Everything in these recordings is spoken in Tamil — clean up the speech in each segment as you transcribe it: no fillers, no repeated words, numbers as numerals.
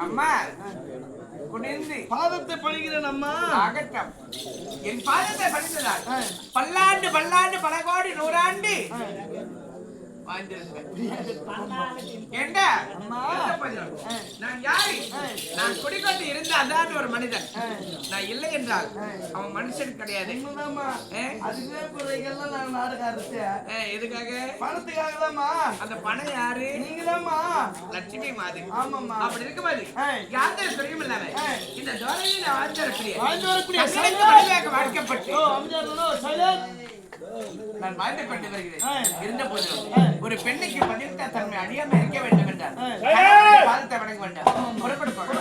அம்மா குனிந்து பாதத்தை பணிகிறேன் அம்மா. ஆகட்டும். என் பாதத்தை பணிந்ததால் பல்லாண்டு பல்லாண்டு பல கோடி நூறாண்டு ஏண்டா நான் யாரு? நான் குடிக்கொண்டு இருந்த அதான் ஒரு மனிதன். நான் இல்லை என்றால் அவன் மனுஷன் கிடையாது. அதுவே குறைகள்லாம் நான் நாடகம் எதுக்காக? பணத்துக்காக தான்மா. அந்த பணம் யாரு? நீங்கதாம்மா. லட்சுமி மாதிரி. ஆமாம்மா. அப்படி இருக்க மாதிரி யாரும் சொல்லியும் இல்லாம இந்த துறையில் வாழ்ந்து வரக்கூடிய வாழ்க்கப்பட்டு நான் வாழ்ந்து கொண்டு வருகிறேன். இருந்த போதிலும் ஒரு பெண்ணுக்கு பதிவிட்ட தன்மை அழியாம இருக்க வேண்டும் என்றால் பாதத்தை வணங்க வேண்டாம். புறப்படுப்போம்.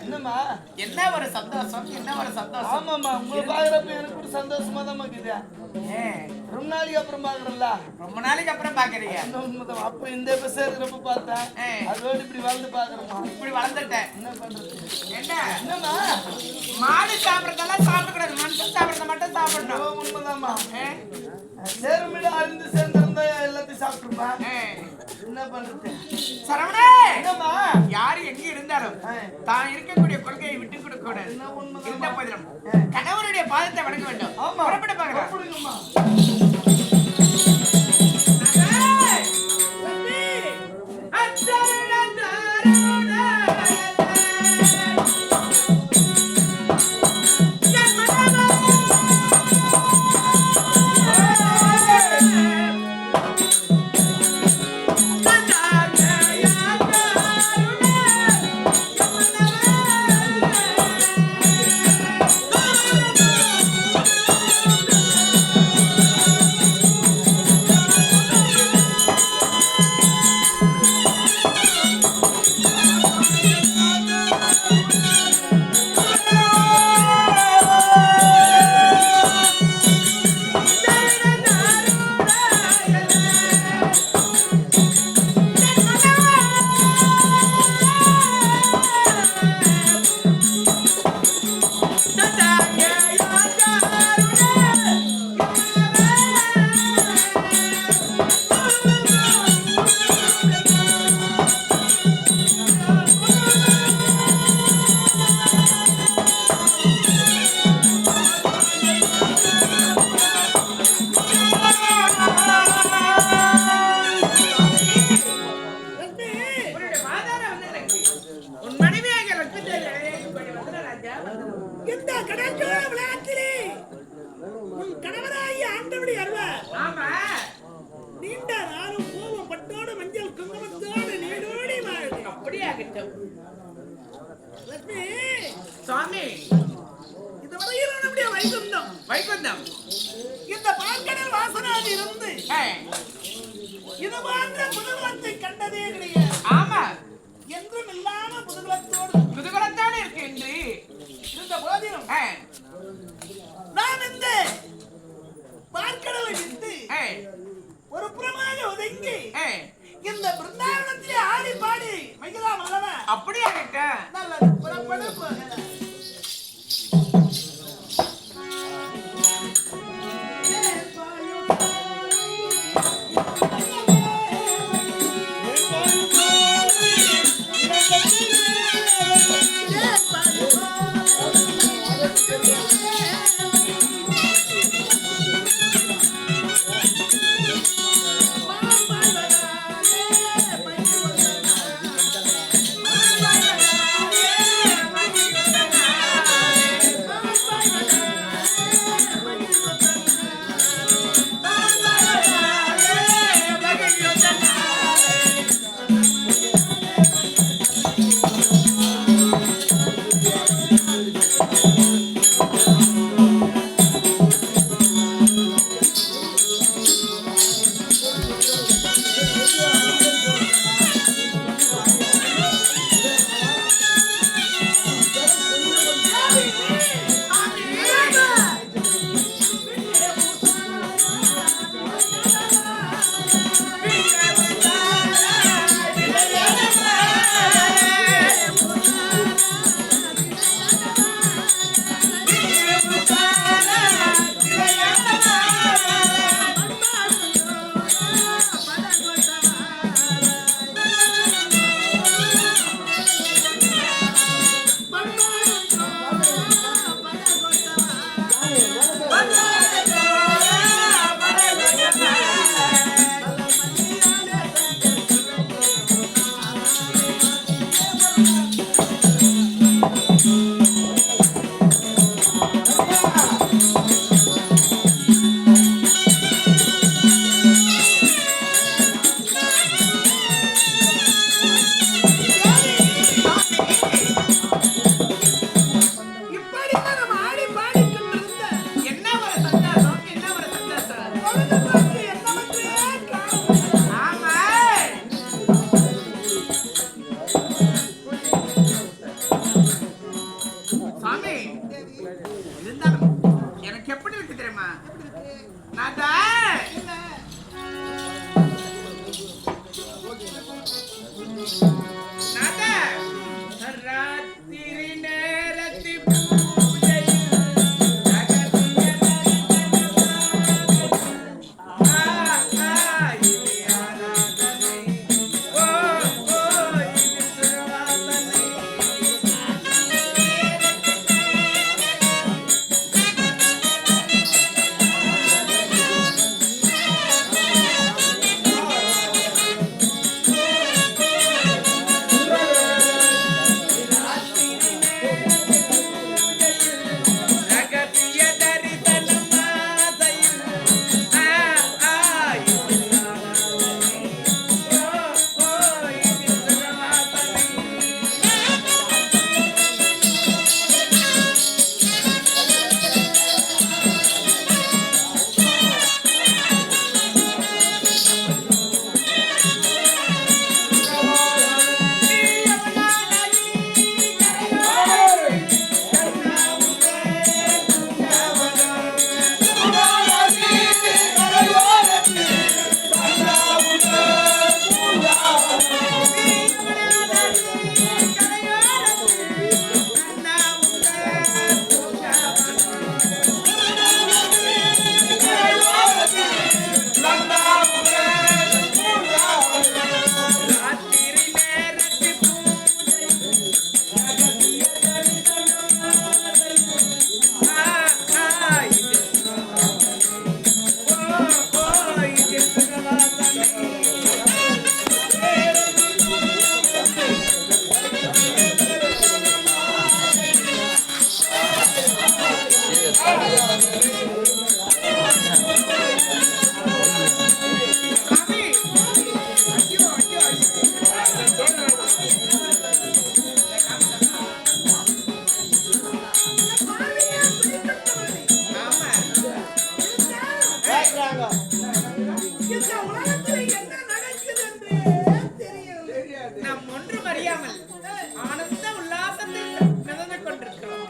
என்னம்மா என்ன ஒரு சந்தோஷம், என்ன ஒரு சந்தோஷம். ஆமாம்மா உங்களை பாக்குறப்ப எனக்கு ஒரு சந்தோஷமா தான் இருக்குது. ரொம்ப நாளைக்கு அப்புறம் பாக்குறல்ல. ரொம்ப நாளைக்கு அப்புறம் பாக்குறீங்க. உண்மைதான். அப்ப இந்த பஸ் இருக்கிறப்ப பார்த்தேன், அதோட இப்படி வளர்ந்து பாக்குறேம்மா. இப்படி வளர்ந்துட்டேன். என்ன பண்றது? என்னம்மா மாடு சாப்பிடறதெல்லாம் சாப்பிடக்கூடாது, மனுஷன் சாப்பிடறத மட்டும் சாப்பிடணும். உண்மைதாம்மா. சேருமிட அறிந்து சேர்ந்திருந்தா எல்லாத்தையும் சாப்பிட்டுருப்பா. என்ன பண்றது? சரவணே, என்னம்மா யாரு எங்க இருந்தாலும் தான் இருக்கக்கூடிய கொள்கையை விட்டு கொடுக்க கூடாது. இந்த பதிலும் கணவனுடைய பாதத்தை வணங்க வேண்டும். புறப்பட பாருங்கம்மா. சுவாமி, இதுவரையில் நம்முடைய வைகுந்தம் வைகுந்தம் இந்த பார்க்கடல் வாசனாக இருந்து இது போன்ற புதுகுலத்தை கண்டதே கிடையாது. ஆமா, என்றும் இல்லாம குதூகலத்தோடு இருக்கு என்று இருந்த போதிலும் நாம் இந்த பார்க்கடலை விட்டு ஒரு புறமாக ஒதுங்கி இந்த பிருந்தாவனத்திலே ஆடி பாடி வைக்கலாம் அல்லவா? அப்படியா கேட்ட? நல்லது, புறப்பட போகலாம். Yeah. உலகத்தில் என்ன நடக்குது என்று தெரியாது. நாம் ஒன்றும் அறியாமல் ஆனந்த உல்லாசத்தில் மிதந்து கொண்டிருக்கிறோம்.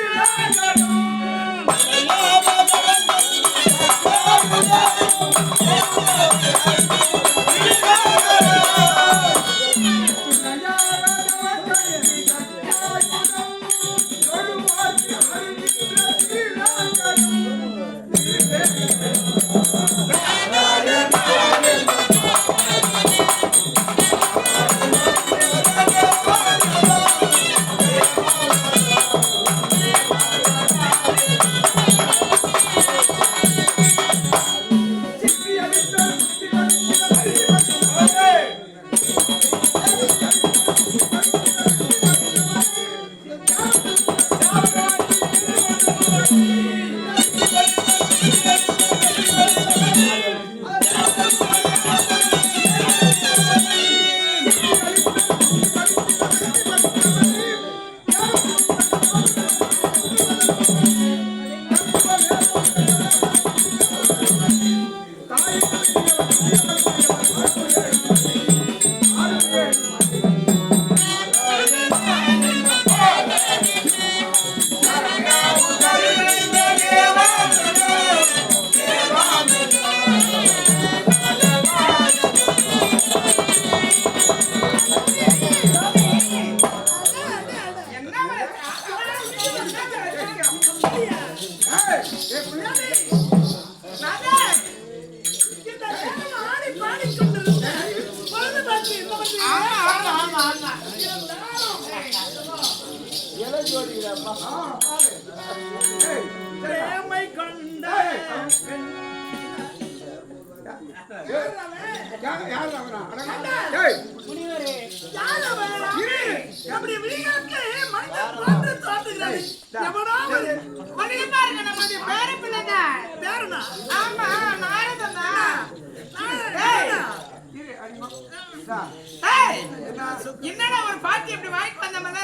இருக்க வேண்டும். பிரேமை கொண்ட என்னடா ஒரு பாட்டி இப்படி வாய்க்கு வந்த மாதிரி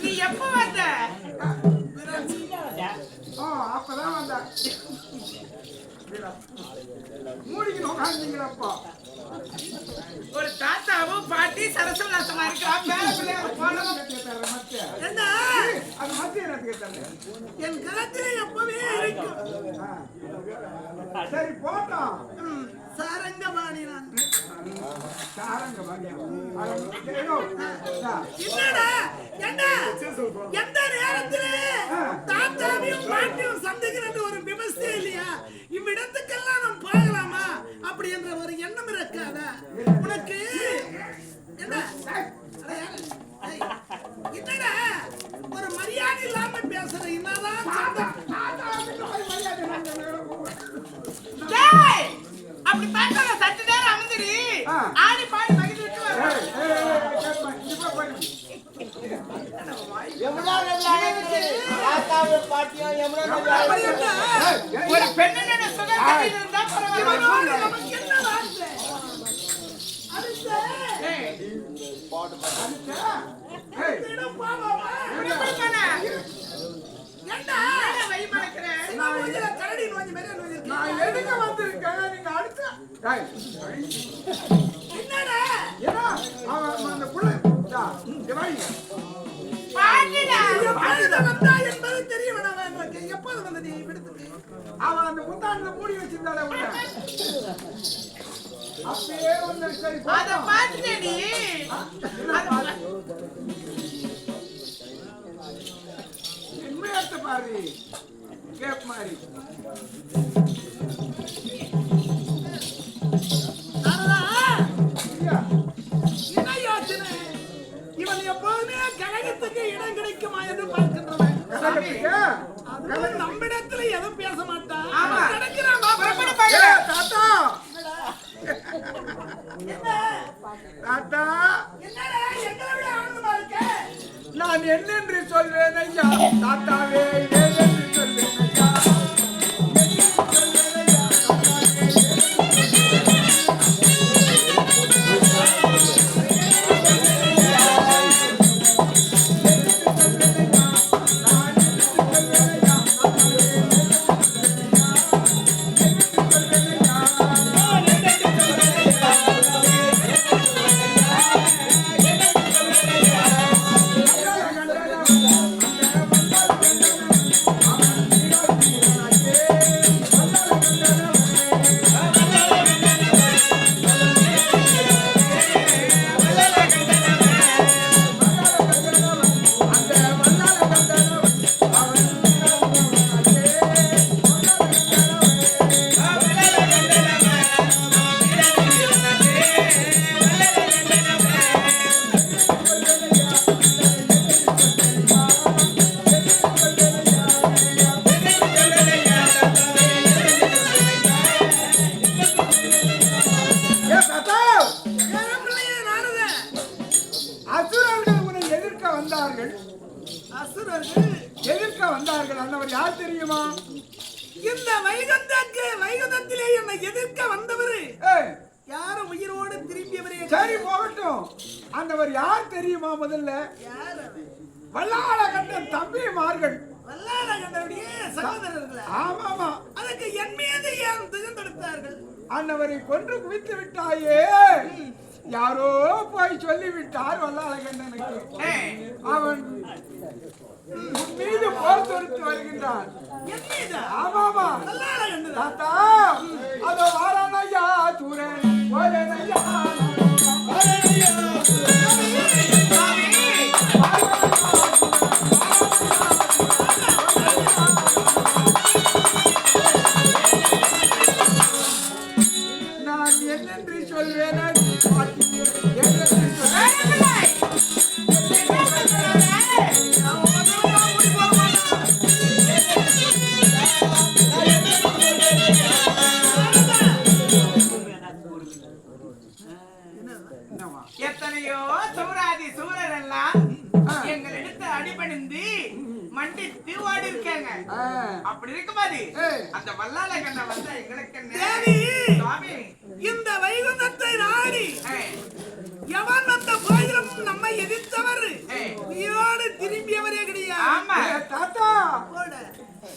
நீ எப்ப வந்த? அப்பதான் வந்த மூடிக்கணும் உட்காந்துங்களப்பா. ஒரு தாத்தாவும் பாட்டி சரசவலாசமா இருக்கிறா. பேர பிள்ளைய போனோம். என்ன அது மத்திய நேரத்துக்கு என் கலத்திலே எப்பவே இருக்கும். சரி போட்டோம். சாரங்கபாணி நான் என்னடா என்ன எந்த நேரத்திலே தாத்தாவையும் பாட்டியும் சந்திக்கிற ஒரு விமர்சனம் இல்லையா? இவ்விடத்துக்கெல்லாம் நாம் போகலாமா அப்படி என்ற ஒரு எண்ணம் இருக்காதா உனக்கு? என்ன என்னடா ஒரு மரியாதை இல்லாம பேசுற? என்னதான் அப்படி பார்த்தா சற்று நேரம் அமர்ந்துடி. ஆடி பாடி மகிழ்ந்து விட்டு ஒரு பெண்ணோட சுகம் இருந்தா பரவாயில்ல. அவன் அந்த புத்தாண்டுல மூடி வச்சிருந்தாலே அப்பயே வந்து சரி அத பாத்துட்டேடி. உண்மையாத்த பாரு கேப் மாதிரி என்ன யோசனை? இவன் எப்போதுமே கழகத்துக்கு இடம் கிடைக்குமா என்று பார்க்கின்றவன். நம்மிடத்துல எதுவும் பேச மாட்டான். தாத்தா தாத்தா நான் என்னென்று சொல்வேன் ஐயா? தாத்தாவே ஏதென்று சொல்வேன் ஐயா? எதிர்க்க வந்தார்கள். அந்தவர் யார் தெரியுமா? இந்த வைகுந்தத்திலே என்னை எதிர்க்க வந்தவர் யாரும் உயிரோடு திரும்பியவரே. சரி போகட்டும். அந்தவர் யார் தெரியுமா? முதல்ல வல்லாளகண்டன் தம்பிமார்கள். வல்லாளகண்டனுடைய சகோதரர்கள். ஆமாமா. அதுக்கு என் மீது ஏன் திகழ்ந்தெடுத்தார்கள்? அந்தவரை கொன்று குவித்து விட்டாயே. யாரோ போய் சொல்லிவிட்டார் வல்லாளகண்டனுக்கு. அவன் மீது போர் தொடுத்து வருகின்றான். ஆமாமா. தாத்தா அதோ வாரானையா தூரன் போரனையா நான் என்னென்று சொல்வேன்? எத்தனையோ சூராதி சூரர் எல்லாம் எங்களிடத்து அடிபணிந்து மண்டித்து ஓடி இருக்காங்க. அப்படி இருக்கும்போது அந்த வல்லாளகண்டன் வந்தா எங்களுக்கு இந்த வைகுந்தத்தை நாடி எவன் வந்த போதிலும் நம்மை எதிர்த்தவர்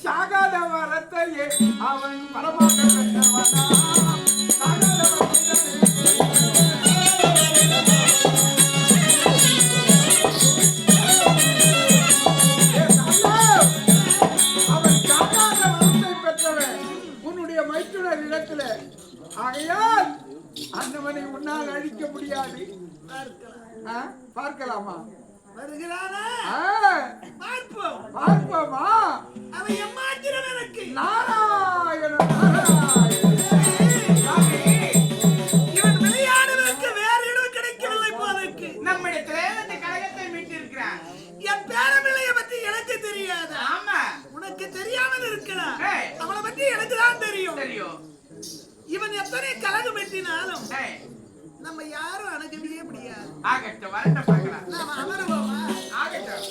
சாகாத வரத்தையே அவன் வரமாக பெற்றவனா சாகாத அவன் சாகாத வரத்தை பெற்றவன் உன்னுடைய மைத்துனர் இடத்துல. ஆகையால் அந்தவனை உன்னால் அழிக்க முடியாது. பார்க்கலாமா? வருகிறானா? பார்ப்போம். பார்ப்போமா? அவன் எம்மாத்திரம் எனக்கு நாராயண இவன் விளையாடுவதற்கு வேறு இடம் கிடைக்கவில்லை போதற்கு. நம்மிடத்திலே இந்த கழகத்தை மீட்டிருக்கிறான். என் பேரபிள்ளைய பத்தி எனக்கு தெரியாது. ஆமா, உனக்கு தெரியாமல் இருக்கலாம். ஏய். அவனை பத்தி எனக்கு தான் தெரியும். தெரியும். இவன் எத்தனை கலகம் வெட்டினாலும் ஏய், நம்ம யாரும் அணுகவே முடியாது. ஆகட்டும், வரட்ட பார்க்கலாம். நாம அமருவோமா? ஆகட்டும்.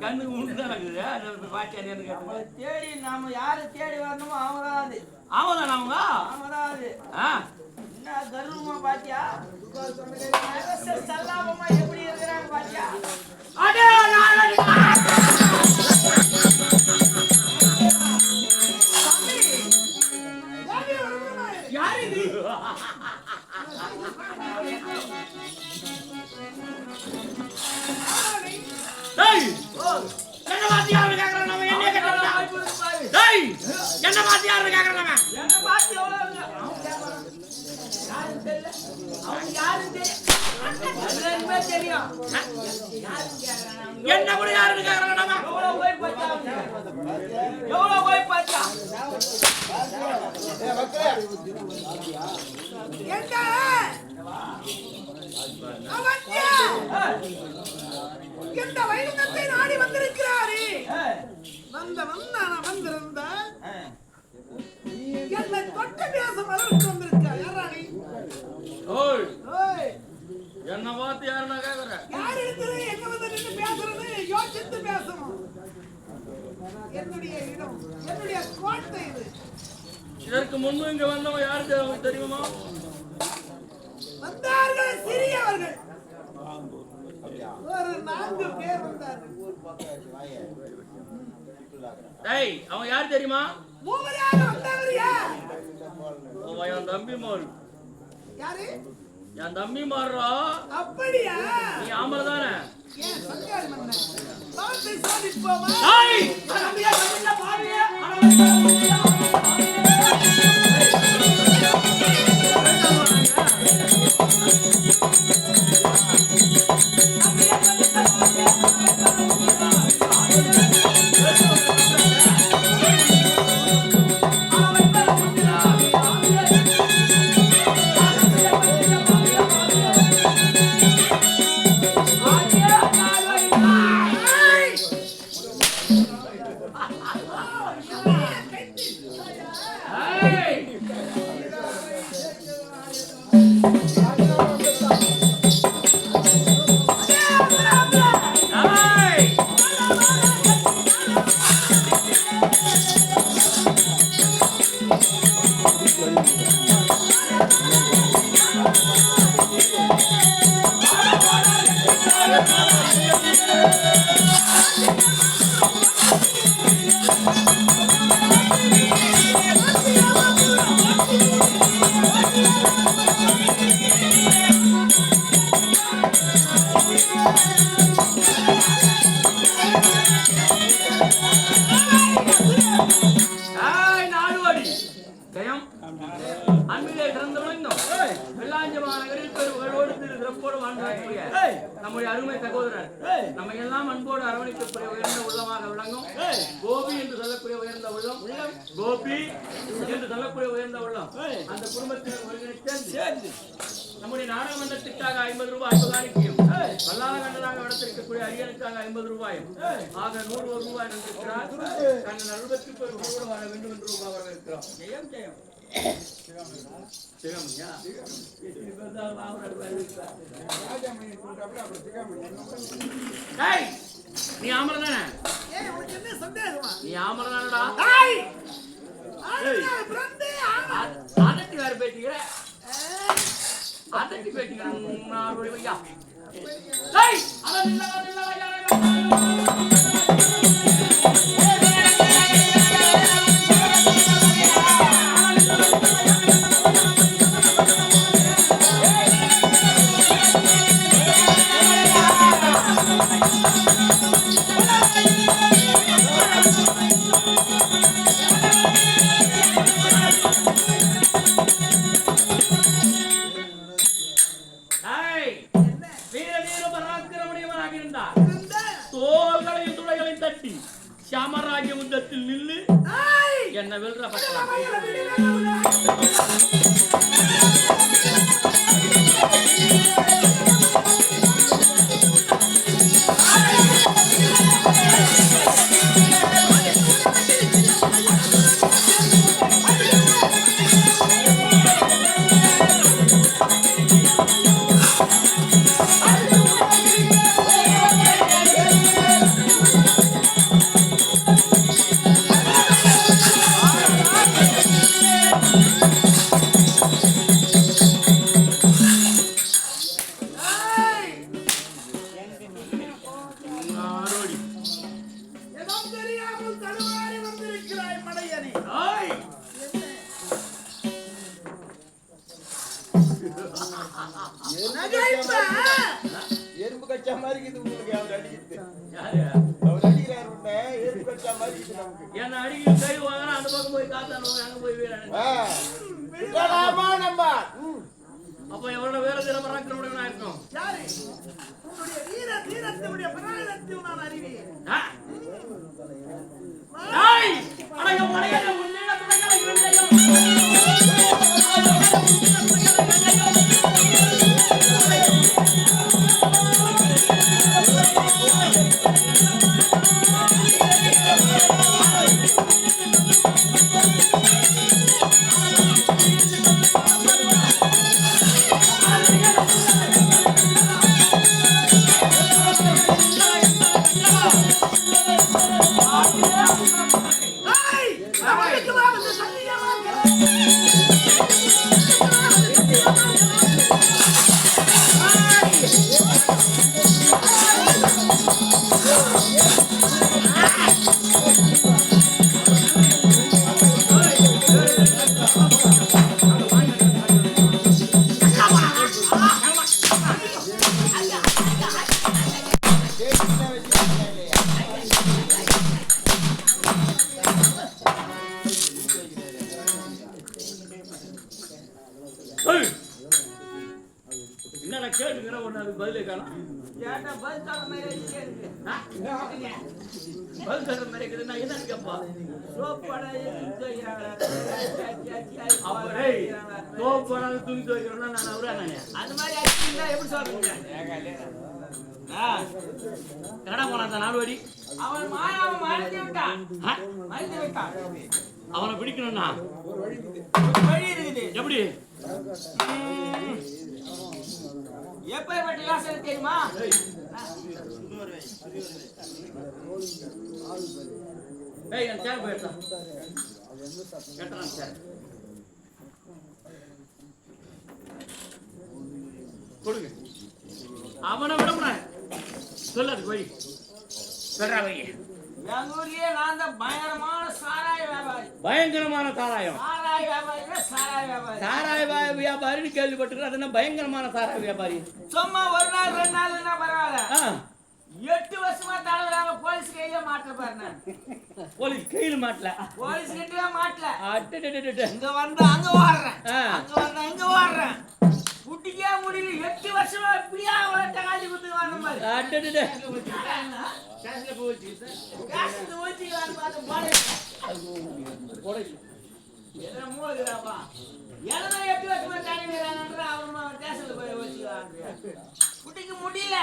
கண்ணுக்கு முன்னாடி தேடி நாம யாரு தேடி வரணுமோ அவங்கதான். அவதான் அவங்க அவங்கதான். என்ன கர்வமா பாத்தியா? சல்லாபமா எப்படி இருக்கிறாங்க பாத்தியா? யாரு இது? என்ன மாத்தி யாரு கேக்குறோம் நம்ம? என்ன கேக்குறோம்? டேய், என்ன மாத்தி யாரு கேக்குறோம் நம்ம? என்ன பாத்தி எவ்வளவு யாரும் தெரியல. அவங்க யாரும் தெரியும். என்ன கூட யாருன்னு கேக்குறோம் நம்ம? எவ்வளவு போய் பாத்தியா? இந்த வைகுந்தத்தை நாடி வந்திருக்கிறாரே. வந்திருந்த என்னை தொட்டு பேச மலர்ந்து வந்திருக்கா. யாரா நீ? என்ன பார்த்து யாருன்னா கேக்குறேன்? யார் இருக்கிறது? எங்க வந்து நின்று பேசுறது? யோசித்து பேசணும். என்னுடைய இடம், என்னுடைய கோட்டை இது. இதற்கு முன்பு இங்க வந்தவங்க யாரு தெரியுமா? வந்தார்கள் சிறியவர்கள். ஒரு 4 பேர் வந்தார்கள். டேய், அவங்க யாரு தெரியுமா? மூவராக வந்தவர் யார்? என் தம்பி மாறு. யாரு? என் தம்பி மாறுறா. அப்படியா? நீ ஆம்பளை தானே? ஏன் சங்காரி மன்னன் பாத்தை சாதிப்போமா? டேய், தம்பியா தமிழ்ல பாடுங்க. அருமை சகோதரர் நம்ம எல்லாம் அன்போடு அரவணைக்கக்கூடிய உயர்ந்த உள்ளமாக விளங்கும் கோபி என்று சொல்லக்கூடிய உயர்ந்த உள்ளம் கோபி என்று சொல்லக்கூடிய உயர்ந்த உள்ளம் அந்த குடும்பத்தினர் ஒருங்கிணைத்து நம்முடைய நாடாளுமன்றத்திற்காக 50 ரூபாய் அன்பகாரிக்கையும் வல்லாத கண்டதாக நடத்திருக்கக்கூடிய அரியனுக்காக 50 ரூபாயும் ஆக 100 ரூபாய் நன்றிருக்கிறார் தங்கள் நல்வத்திற்கு ஒரு கூட வர வேண்டும் என்று ரூபாய் வரவேற்கிறோம். நீ ஆமரதானே? உனக்கு என்ன சந்தேகமா? நீ ஆமரதானடா? அதட்டி வேற பேசிக்கிற அதட்டி பேசிக்கிறேன் ஐயா. தோள்களையும் துளைகளையும் தட்டி சாமராஜ்ய யுத்தத்தில் நில்லு என்ன வெல்ற பக்கலாம். எறும்பு கச்சா மாதிரி இருக்குது உங்களுக்கு. அவர் அடிக்கிறது அவர் அடிக்கிறார் உன்னை எறும்பு கச்சா மாதிரி இருக்குது நமக்கு. என்ன அடிக்கிற கை வாங்கினா அந்த பக்கம் போய் காத்தானோ அங்க போய் விடலாமா நம்ம? அப்ப எவ்வளவு வேற தினமராக்கிறவனா இருக்கும். யாரு உன்னுடைய வீரத்தினுடைய பிராணத்தையும் நான் அறிவேன். டேய் அடங்க மலையல முன்னேற துணைகளை இருந்தையும் என்ன கேட்டுக்கிற ஒண்ணு அது பதிலே காணும். கேட்டா பதில் சொல்ற மாதிரி இருக்கு. பதில் சொல்ற மாதிரி இருக்குது. நான் என்ன கேப்பா சோப்பட துவைக்கிறாங்க. அவரே சோப்பட துணி துவைக்கிறோம்னா நான் அவரானே அந்த மாதிரி ஆச்சுன்னா எப்படி சொல்றீங்க? கடை போன அந்த நால்வடி அவன் மாயாவை மறைத்து விட்டான். மறைத்து விட்டான். அவனை பிடிக்கணும்னா ஒரு வழி இருக்குது. எப்படி? எப்பேற்பட்ட யோசனை தெரியுமா? ஏய் என் சேர் போயிட்டான். கட்டறான் சேர். கொடுங்க. அவனை விடமுடா. சொல்லாது போய். சொல்றா போய். எங்க ஊர்லயே நான் தான் பயங்கரமான சாராய வியாபாரி. பயங்கரமான சாராயம். சாராய வியாபாரினா சாராய வியாபாரி. சாராய வியாபாரின்னு கேள்விப்பட்டிருக்கேன். அது என்ன பயங்கரமான சாராய வியாபாரி? சும்மா ஒரு நாள் 2 நாள்னா பரவாயில்ல. 8 வருஷமா தலைவராக போலீஸ் கையில மாட்டல பாருங்க. போலீஸ் கையில மாட்டல. போலீஸ் கிட்டே மாட்டல. அடடடடட. இங்க வந்தா அங்க ஓடுறேன். அங்க வந்தா இங்க ஓடுறேன். குட்டிக்கே முடியல 8 வருஷமா இப்படியா வளர்த்த காட்சி குத்து வந்த மாதிரி அடடடே ஸ்டேஷன்ல போய் காசு ஓச்சிக்கலாம் பாத்து பாடு போடை எதன மூளைக்குறாப்பா எதன 8 வருஷமா தானி வேறாங்கன்ற அவன் ஸ்டேஷன்ல போய் ஓச்சிக்கலாம் குட்டிக்கு முடியல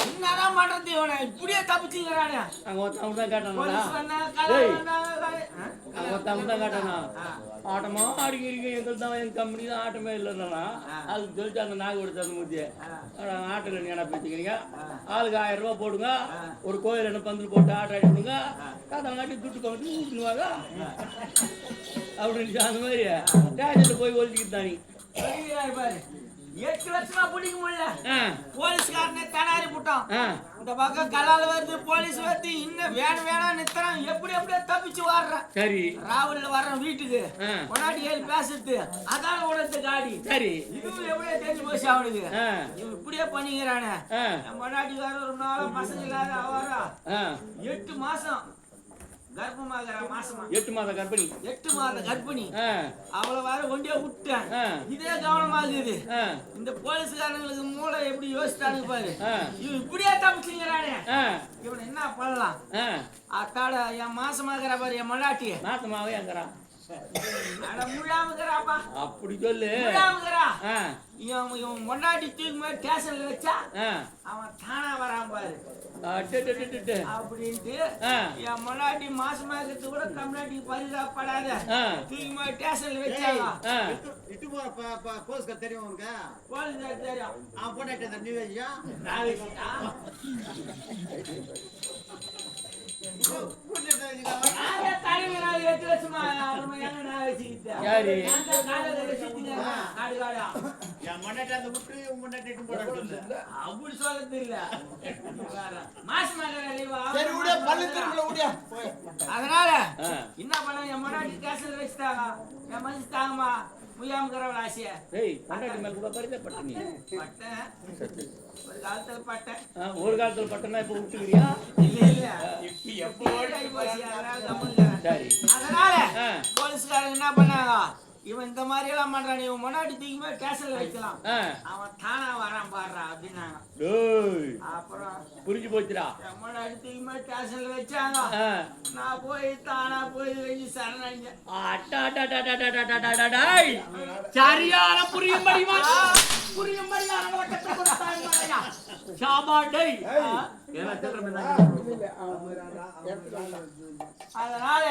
என்னதான் பண்றது இவனை இப்படியே தப்பிச்சுக்கிறானே அங்க ஒருத்தன் தான் காட்டானா போலீஸ் வந்தா கலர் வந்தாங்க அங்க ஒருத்தன் தான் காட்டானா ஆட்டமா ஆடிக்கிறீங்க எங்களுக்கு தான் என் கம்பெனி தான் ஆட்டமே இல்லைன்னா அதுக்கு சொல்லிட்டு அந்த நாகு எடுத்து அந்த மூத்திய ஆட்டில் நீ என்ன பேசிக்கிறீங்க ஆளுக்கு 1000 ரூபா போடுங்க ஒரு கோயில் என்ன பந்தல் போட்டு ஆட்டை ஆடி விடுங்க காட்டி துட்டு கமிட்டு ஊட்டுனுவாங்க அப்படின்னு அந்த மாதிரி ஸ்டேஷன்ல போய் ஒழிச்சுக்கிட்டு தானி பாரு 8 வருஷமா பிடிக்க முடியல போலீஸ்காரனே தனாரி போட்டான் இந்த பக்கம் கலால வருது போலீஸ் வருது இன்னும் வேணாம் நிறுத்துறான் எப்படியோ தப்பிச்சு வர்றான் சரி ராவல்ல வர்றான் வீட்டுக்கு முன்னாடி ஏறி பேசுறது அதான் உடத்து காடி சரி இதுவும் எப்படியோ தெரிஞ்சு போச்சு அவனுக்கு இவன் இப்படியே பண்ணிக்கிறானே முன்னாடி வர ஒரு நாள் பசங்க இல்லாத அவரா 8 மாசம் கர்ப்பமாகற மாசமா 8 மாத கர்ப்பிணி 8 மாத கர்ப்பிணி அவளை வர ஒண்டியா விட்டேன் இதே கவனமாகுது இந்த போலீஸ்காரங்களுக்கு மூளை எப்படி யோசிச்சானுங்க பாரு இவன் இப்படியே தப்பிச்சுங்கிறானே இவன் என்ன பண்ணலாம் அத்தாட என் மாசமாகற பாரு என் மலாட்டி மாசமாவே அங்கறா அட முள்ளாமக்கறாப்பா அப்படி சொல்லு முள்ளாமக்கறா இவன் மொண்டாட்டி தூக்கி மாதிரி ஸ்டேஷன்ல வச்சா அவன் தானா வரான் பாரு அப்படின்ட்டு என் முன்னாடி மாசமா இருக்கிறது கூட கம்னாட்டி பரிதாபப்படாத தூக்கி மாதிரி ஸ்டேஷன்ல வச்சாங்க இட்டு போலீஸ்கார் தெரியும் உனக்கு போலீஸ்கார் தெரியும் அவன் போட்டாட்ட தண்ணி வச்சியா தலைவராக 8 வருஷமா நான் வச்சுக்கிட்டேன் யாரு என் முன்னாடி அந்த முட்டு உன் முன்னாடி இட்டு போட சொல்லு அப்படி சொல்ல தெரியல மாசமாக சரி விட பல்லு திரும்பல விடியா அதனால என்ன பண்ண என் முன்னாடி ஸ்டேஷன்ல வச்சுட்டாங்க என் மனசு தாங்கம்மா முய்யாமக்கிறவள் ஆசையா பொண்டாட்டி மேல கூட பரிதப்பட்ட நீ பட்டேன் ஒரு காலத்துல பட்டேன் ஒரு காலத்துல பட்டனா இப்ப விட்டுக்கிறியா இல்ல அதனால போலீஸ்காரங்க என்ன பண்ணாங்க இவன் இந்த மாதிரி எல்லாம் பண்றான் இவன் முன்னாடி தூக்கி ஸ்டேஷன்ல வைக்கலாம் அவன் தானா வரான் பாடுறா அப்படின்னாங்க அப்புறம் புரிஞ்சு போச்சுடா முன்னாடி தூக்கி ஸ்டேஷன்ல வச்சாங்க நான் போய் தானா போய் வச்சு சரணடைஞ்சேன் சரியான புரியும்படியா அதனால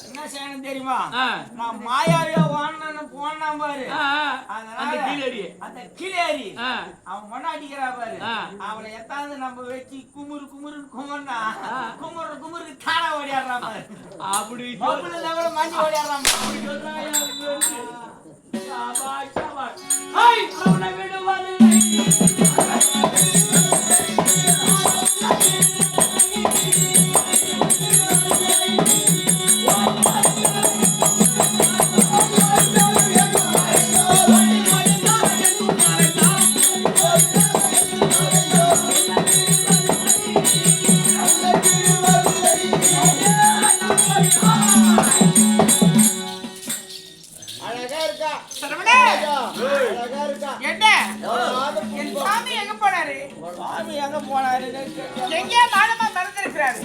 என்ன செய்யணும் தெரியுமா நான் மாயாவியா போனா பாரு அந்த கீழேரி அந்த கீழேரி அவன் மொண்டாட்டிக்கிறா பாரு அவளை எத்தாந்து நம்ம வச்சு குமுறு குமர்னா குமுறு தானா ஓடியாடுறான் பாரு அப்படி கூட மஞ்சள் ஓடியாடுறான் அப்படி சொல்றாங்க அவனை விடுவது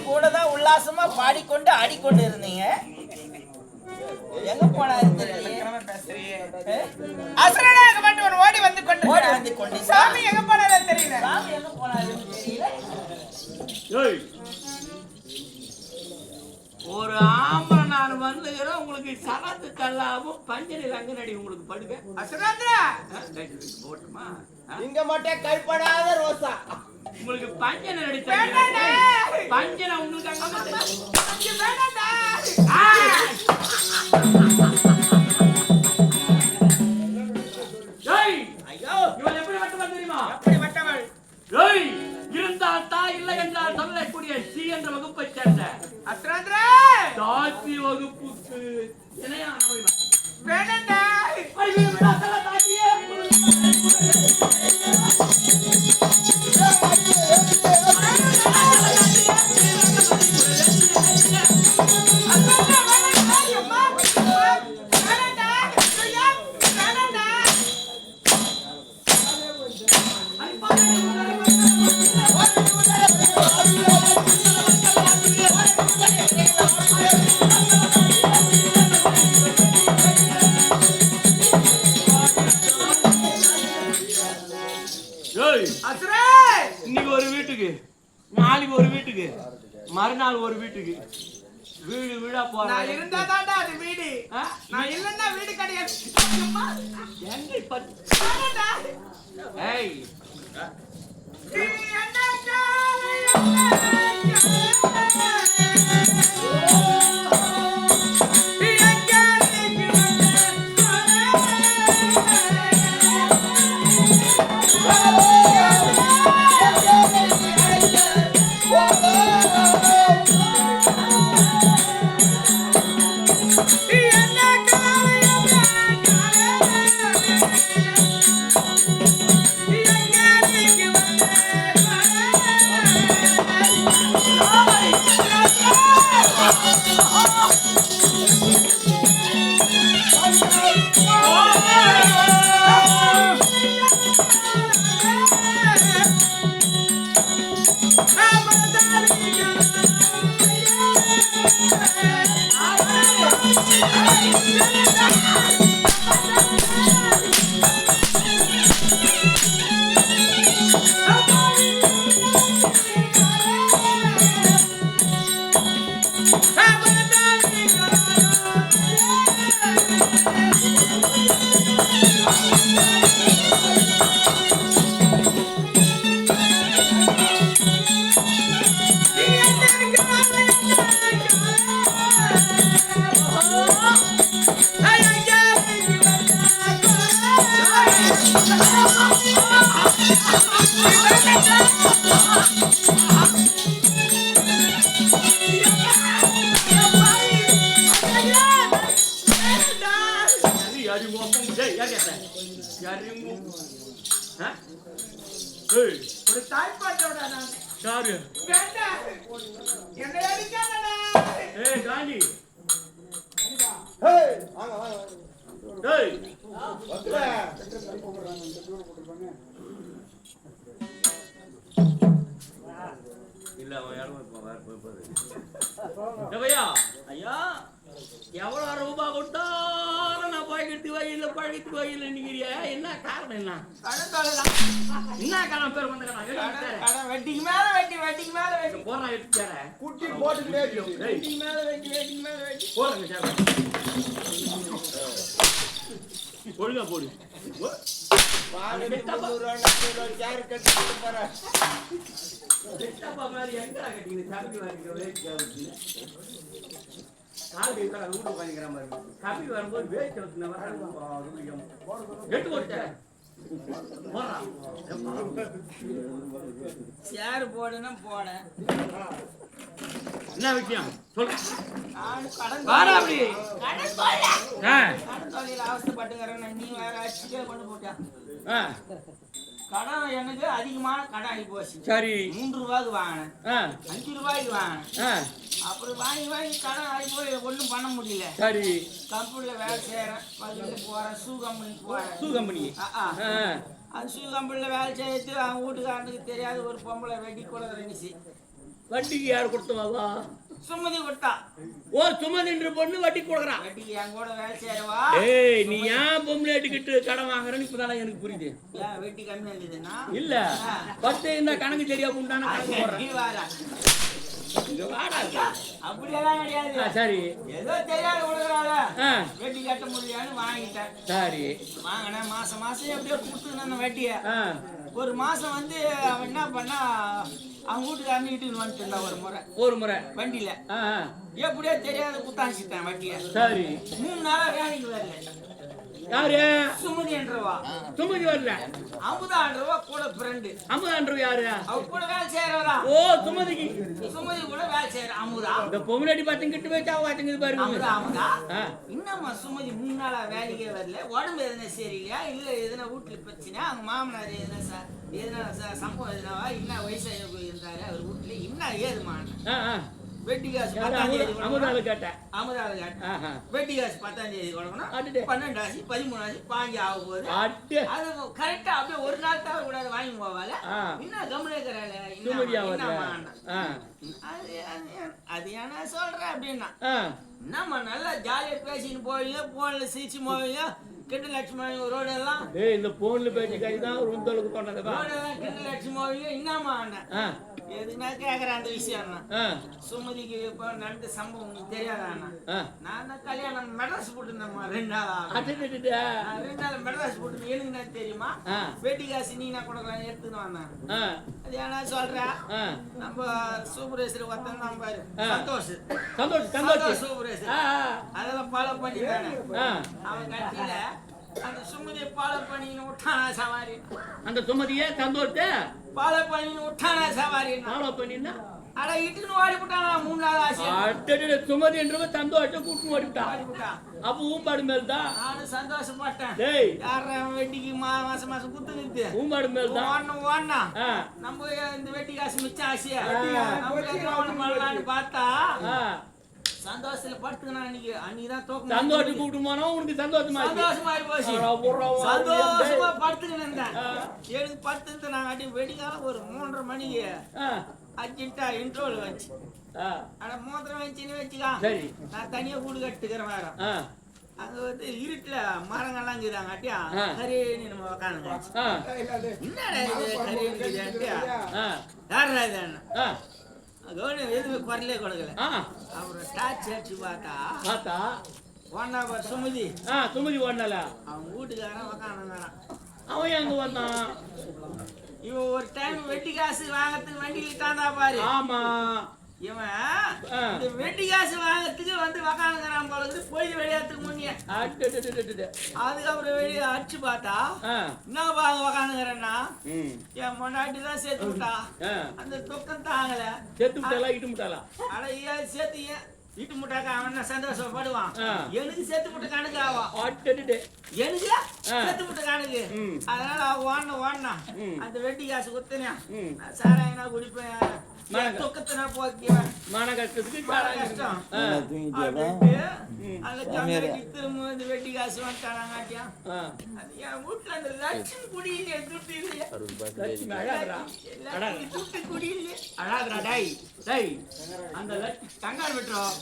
கூடதான் உல்லாசமா பாடிக்கொண்டு ஆடிக்கொண்டு இருந்தீங்க எங்க போனாரு அசுரனாக மட்டும் ஓடி வந்து கொண்டு சாமி எங்க போனாரு தெரியல சாமி எங்க போனாரு தெரியல ஒரு ஆம்பளை நான் வந்துகிறேன் உங்களுக்கு சரத்து கல்லாவும் பஞ்சனில் அங்க நடி உங்களுக்கு படுக்க அசுராந்திரா போட்டுமா இங்க மட்டும் கைப்படாத ரோசா உங்களுக்கு பஞ்சனை நடிச்சா பஞ்சனை உங்களுக்கு அங்க ஐயோ இவன் எப்படி வட்டவள் தெரியுமா எப்படி வட்டவள் இருந்தால் தா இல்லை என்றால் சொல்லக்கூடிய சி என்ற வகுப்பை சேர்ந்த அசுராந்திரா தாத்தி வகுப்புக்கு இணையானவள் வேணண்டா மறுநாள் ஒரு வீட்டுக்கு வீடு வீடா நான் போறேன். இருந்தா தான்டா அது வீடு. நான் இல்லன்னா வீடு கிடையாது. அம்மா, எங்க வாடா. ஏய் நீ என்ன காலை என்ன ஒரு தாய்ப்பாட்டோட நான் யாரு? வேண்டாம். என்னை அடிக்காதடா. ஏய் காந்தி ஏய் வாங்க வாங்க ஏய் வந்துடா. இல்ல அவன் யாரும் போய் ஐயா எவ்வளவு ரூபாய் கொடுத்தாலும் நான் பாக்கெட்டு வாயில பழகிட்டு வாயில நிக்கிறிய என்ன காரணம் என்ன என்ன காரணம் பேர் வந்த வெட்டிக்கு மேல வெட்டி வெட்டிக்கு மேல வெட்டி போறா எடுத்து குட்டி போட்டுக்கிட்டே இருக்கு. வெட்டிக்கு மேல வெட்டி வெட்டிக்கு மேல வெட்டி போறங்க சார் ஒழுங்கா போடு வாடகை 300 ரூபாய் சேர் கட்டி போறேன். செட்டப்பா மாதிரி எங்கடா கட்டிங்க சாப்பி வாங்கிக்கிறே கால் கை கால ரூட் வாங்கிக்கிற மாதிரி காப்பி வரும்போது வேஸ்ட் வந்து கெட்டு போட்டேன் போறா சேர் போடுனா போட என்ன விஷயம் சொல்லு நான் கடன் வாடா அப்படி கடன் போடல ஆ கடன் தொழில அவஸ்தைப்பட்டுக்கறேன் நீ வேற அடிச்சுட்டே கொண்டு போட்டியா ஆ கடன் எனக்கு அதிகமான கடன் ஆகி போச்சு சரி 3 ரூபாய்க்கு வாங்கினேன் ஆ 5 ரூபாய்க்கு வாங்கினேன் ஆ அப்புறம் வாங்கி வாங்கி கடன் ஆகி போய் ஒன்றும் பண்ண முடியல சரி கம்பெனியில் வேலை செய்கிறேன் பக்கத்தில் போகிறேன் ஷூ கம்பெனிக்கு போகிறேன் ஷூ கம்பெனி ஆ அந்த ஷூ கம்பெனியில் வேலை செய்யறது அவங்க வீட்டுக்காரனுக்கு தெரியாத ஒரு பொம்பளை வெட்டி கூட இருந்துச்சு வட்டிக்கு யார் கொடுத்தவாவா சுமதி கொடுத்தா ஓ சுமதின்ற பொண்ணு வட்டி கொடுக்குறான் வெட்டிக்கு என் கூட வேலை செய்யறவா ஏய் நீ ஏன் பொம்பளை அடிக்கிட்டு கடன் வாங்குறன்னு இப்பதானே எனக்கு புரியுது ஏன் வெட்டி கம்மி இருந்ததுன்னா இல்ல 10 இந்த கணக்கு தெரியாம உண்டான கணக்கு போடுறேன் நீ வாடா இங்க வாடா அப்படியெல்லாம் கிடையாது சரி ஏதோ தெரியாத கொடுக்குறாள ஆ வெட்டி கட்ட முடியாதுன்னு வாங்கிட்டேன் சரி வாங்கினேன் மாசம் எப்படியோ கொடுத்துருந்தேன் வெட்டியை ஆ ஒரு மாசம் வந்து அவன் என்ன பண்ணா அவங்க வீட்டுக்காரன் இட்டுன்னு வந்துட்டு ஒரு முறை வண்டியில ஆ எப்படியோ தெரியாத குத்தாச்சிட்டேன் வட்டிய சரி 3 நாளா வேலைக்கு வரல யாரு சுமதி என்றவா சுமதி வரல அமுதான்றவா கூட ஃப்ரெண்டு அமுதான்ற யாரு அவ கூட வேலை செய்யறவரா ஓ சுமதிக்கு சுமதி கூட வேலை செய்யற அமுதா இந்த பொம்பளை பாத்தீங்க கிட்ட வச்சா வாச்சுங்க பாருங்க அமுதா ஆ இன்னமா சுமதி 3 நாளா வேலைக்கே வரல உடம்பு எதுனா சரியில்லையா இல்ல எதுனா வீட்டுல பிரச்சனை அவங்க மாமனார் எதுனா சம்பவம் எதுனாவா என்ன வயசாக இருந்தாரு அவர் வீட்டுல என்ன ஏதுமான வெட்டி காசு 10ஆம் தேதி அமுதாவை கேட்டேன் அமுதாவை கேட்டேன் வெட்டி காசு 10ஆம் தேதி கொடுக்கணும் 12 ஆச்சு 13 ஆச்சு 15 ஆக போகுது அது கரெக்டா அப்படியே ஒரு நாள் தவிர கூடாது வாங்கி போவால என்ன கம்முனேக்கறாளே அது ஏன்னா சொல்றேன் அப்படின்னா என்னம்மா நல்லா ஜாலியா பேசின்னு போவீங்க போன்ல சிரிச்சு போவீங்க கிட்ட லட்சுமி ரோடு எல்லாம் ஏய் இந்த போன்ல பேசி கை தான் ருந்தலுக்கு பண்ணதா ரோடு எல்லாம் கிட்ட லட்சுமி போவீங்க என்னம்மா அண்ணா எதுனா கேக்குறேன் அந்த விஷயம் அண்ணா சுமதிக்கு இப்ப நடந்த சம்பவம் உங்களுக்கு தெரியாதா அண்ணா நான் தான் கல்யாணம் மெட்ராஸ் போட்டுருந்தேம்மா 2 நாளா 2 நாள் மெட்ராஸ் போட்டு எனக்கு என்ன தெரியுமா பேட்டி காசு நீ நான் கொடுக்கலாம் எடுத்துன்னு வந்தேன் அது ஏன்னா சொல்றேன் நம்ம சூப்பரேஸ்வரர் ஒருத்தன் தான் பாரு சந்தோஷ் சூப்பரேஸ்வரர் அதெல்லாம் ஃபாலோ பண்ணிட்டானே அவன் கட்டில அந்த சுமதியை ஃபாலோ பண்ணின்னு விட்டானா சவாரி அந்த சுமதியை சந்தோஷத்தை ஃபாலோ பண்ணின்னு விட்டானா சவாரி ஃபாலோ பண்ணினா அட இட்டுன்னு ஓடி விட்டானா 3 நாள் ஆசை அடடே சுமதி என்றவ சந்தோஷத்தை கூட்டி ஓடி விட்டா அப்ப ஊம்பாடு மேல் தான் நானும் சந்தோஷப்பட்டேன் டேய் யாரா வெட்டிக்கு மாசம் குத்து நிறுத்து ஊம்பாடு மேல் தான் ஓடனா நம்ம இந்த வெட்டி காசு மிச்சம் ஆசையா நம்ம பார்த்தா சந்தோஷத்துல படுத்துக்கணும் அன்னைக்குதான் தூக்கம் சந்தோஷம் கூப்பிட்டு போனா உனக்கு சந்தோஷமா போச்சு சந்தோஷமா படுத்துக்கணும் எனக்கு படுத்து நான் அடி வெடிக்காலம் ஒரு 3:30 மணிக்கு அர்ஜென்ட்டா இன்ட்ரோல் வச்சு ஆனா மோதிரம் வச்சுன்னு வச்சுக்கா நான் தனியா வீடு கட்டுக்கிறேன் வேற அங்க வந்து இருட்டுல மரங்கள்லாம் இருக்குதாங்காட்டியா கரேன்னு நம்ம உக்காந்துங்க என்னடா இது கரேன்னு யாரா இது அண்ணா கவனம் எதுவுமே குரலே கொடுக்கல அப்புறம் டார்ச் அடிச்சு பார்த்தா ஒன்னா சுமதி ஒன்னல அவன் வீட்டுக்காரன் உக்காந்துங்கிறான் அவன் எங்க வந்தான் இவன் ஒரு டைம் வெட்டி காசு வாங்கறதுக்கு வண்டியில தாண்டா பாரு ஆமா இவன் இந்த வெட்டி காசு வாங்கறதுக்கு வந்து உக்காந்துங்கிறான் போல போய் வெளியாத்துக்கு முன்னே அதுக்கப்புறம் வெளியே அடிச்சு பார்த்தா என்ன பாங்க உக்காந்துங்கிறேன்னா என் முன்னாடி தான் சேர்த்து விட்டா அந்த துக்கம் தாங்கல சேர்த்து விட்டாலா இட்டு முட்டாளா அட ஏன் சேர்த்து ஏன் வீட்டு முட்டாக்க அவன் சந்தோஷப்படுவான் எனக்கு சேர்த்து முட்டை கணக்கு ஆவான் எனக்கு சேர்த்து முட்டை கணக்கு அதனால அவன் ஓடனா அந்த வெட்டி காசு குத்துனா சாராயனா குடிப்பேன் துக்கத்தினா போக்குவேன் மன கஷ்டத்துக்கு கஷ்டம் திரும்ப இந்த வெட்டி காசு வந்துட்டானாட்டியா என் வீட்டுல அந்த லட்சுமி குடியிலே துட்டு இல்லையா துட்டு குடியிலே அழாதுரா டை அந்த தங்கார் விட்டுறோம்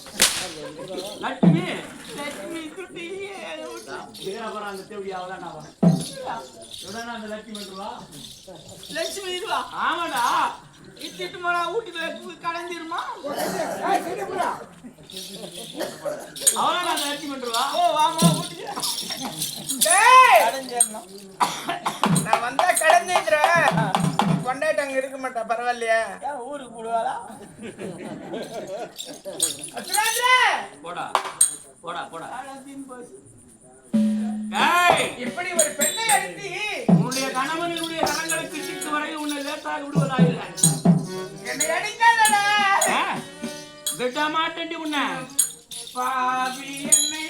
லட்சுமி துட்டு இல்லையே அந்த தேவையாவதான் அந்த லட்சுமி விட்டுருவா லட்சுமி இருவா ஆமாடா இத்திட்டு போனா வீட்டுக்கு கடந்திருமா அவனா அந்த லட்சுமி விட்டுருவா வாமா வீட்டுக்கு நான் வந்தா கடந்துக்கிறேன் கொண்டாட்டு அங்க இருக்க மாட்டா பரவாயில்லையா ஊருக்கு போடுவாளா போடா போடா போடா இப்படி ஒரு பெண்ணை அழுத்தி உன்னுடைய கணவனுடைய கரங்களை பிடித்து வரை உன்னை லேட்டாக விடுவதாயில்லை என்னை அடிக்காதடா விட மாட்டேன் உன்னை பாவி என்னை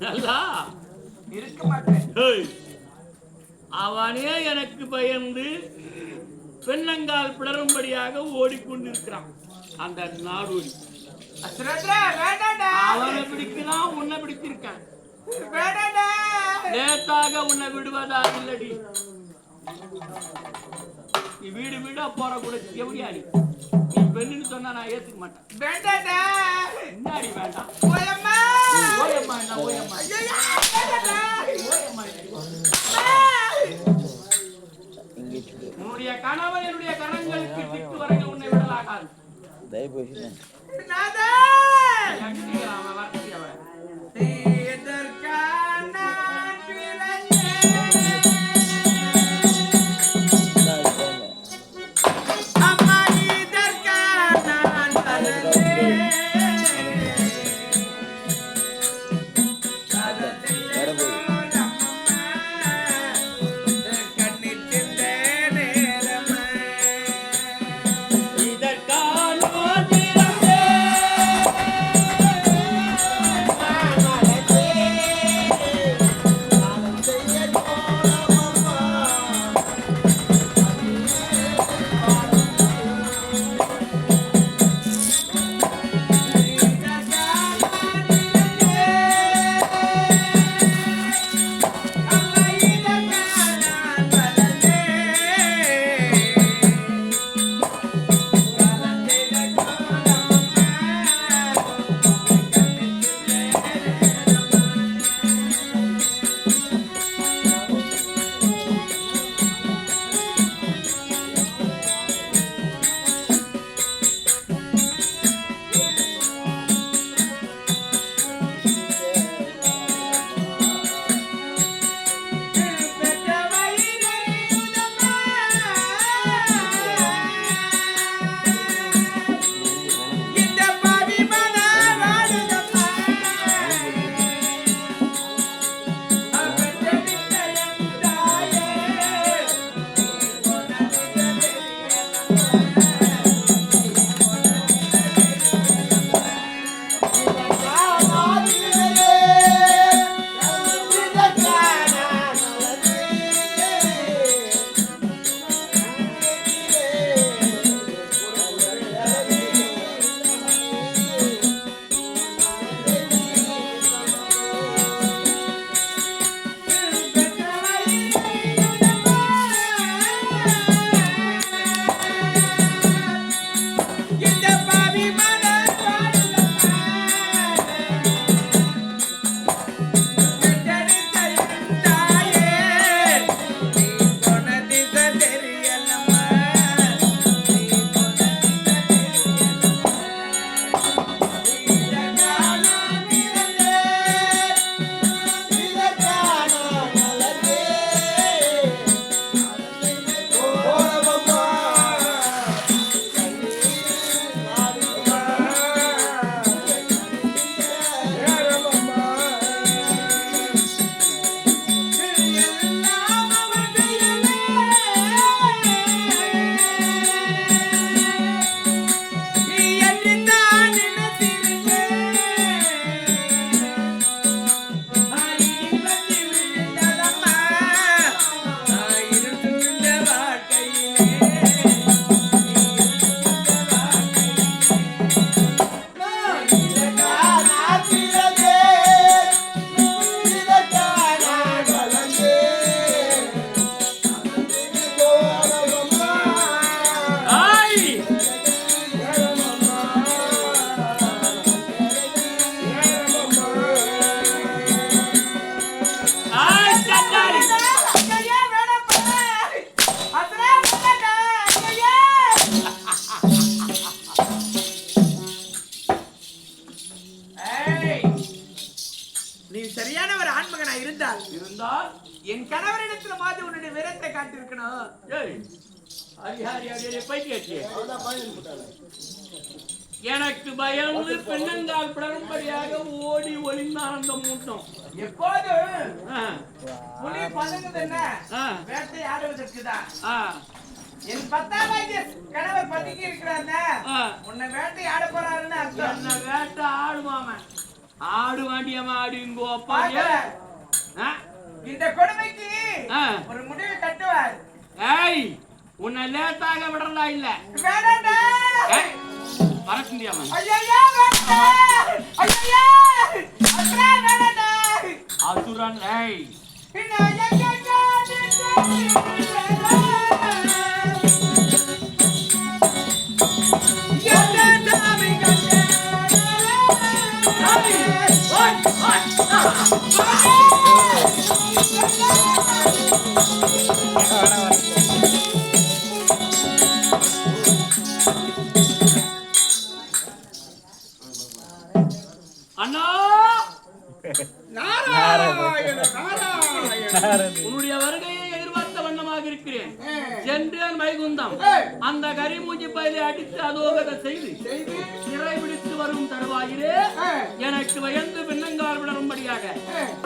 நல்லா இருக்க மாட்டேன். ஏய், அவனே எனக்கு பயந்து பெண்ணங்கால் பிளரும்படியாக ஓடிக்கொண்டிருக்கிறான் அந்த நாடோடி. அசுரேந்திரா, வேண்டாம்டா. அவனை பிடிக்கிறான், உன்னை பிடிச்சிருக்கான். வேண்டாம்டா. லேட்டாக உன்னை விடுவதா இல்லடி. நீ வீடு வீடா போற கூட எப்படியாடி? நீ பெண்ணுன்னு சொன்னா நான் ஏத்துக்க மாட்டேன். வேண்டாம்டா. முன்னாடி வேண்டாம். ஓயம்மா. ஓயம்மா என்ன ஓயம்மா? ஐயா, வேண்டாம்டா. ஓயம்மா உன்னுடைய கணவன் என்னுடைய கரங்களுக்கு திட்டு வரைய உன்னை விடலாகாது. நாதா. அவன் வார்த்தை அவன். இதற்கான பிறந்தேன். அம்மா இதற்கான நான் பிறந்தேன். இருந்தால் என் கணவரிடத்துல மாதிரி உன்னுடைய வீரத்தை காட்டியிருக்கணும். ஏய் ஹரி ஹரி ஹரி பைத்தியச்சி எனக்கு பயந்து பெண்ணங்கால் பிளரும்படியாக ஓடி ஒளிந்தான் அந்த மூட்டம். எப்போது புலி பதுங்குது என்ன வேட்டை ஆடுவதற்குதான். என் 10ஆம் வயது கணவர் பதுங்கி இருக்கிறார், உன்னை வேட்டை ஆட போறாருன்னு அர்த்தம். என்ன வேட்டை ஆடுவாம ஆடு வாண்டிய மாடு இங்கோ அப்பாடியா இந்த கொடுமைக்கு ஒரு முடிவு கட்டுவார். ஏய் உன்னை லேட்டாக விடறதா இல்ல வேணாண்டா வரக்குண்டியாமா ஐயா வேணாண்டா ஐயா அத்ரா வேணாண்டா அசுரன் ஏய் இன்ன ஐயா அண்ணா உன்னுடைய வருகையை எதிர்பார்த்த வண்ணமாக இருக்கிறேன். சென்றேன் வைகுந்தம். அந்த கரிமூஞ்சி பயிலை அடித்து அதோகதை செய்து சிறை பிடித்து வரும் தருவாயிலே எனக்கு வயந்து பின்னங்கால் விடரும்படியாக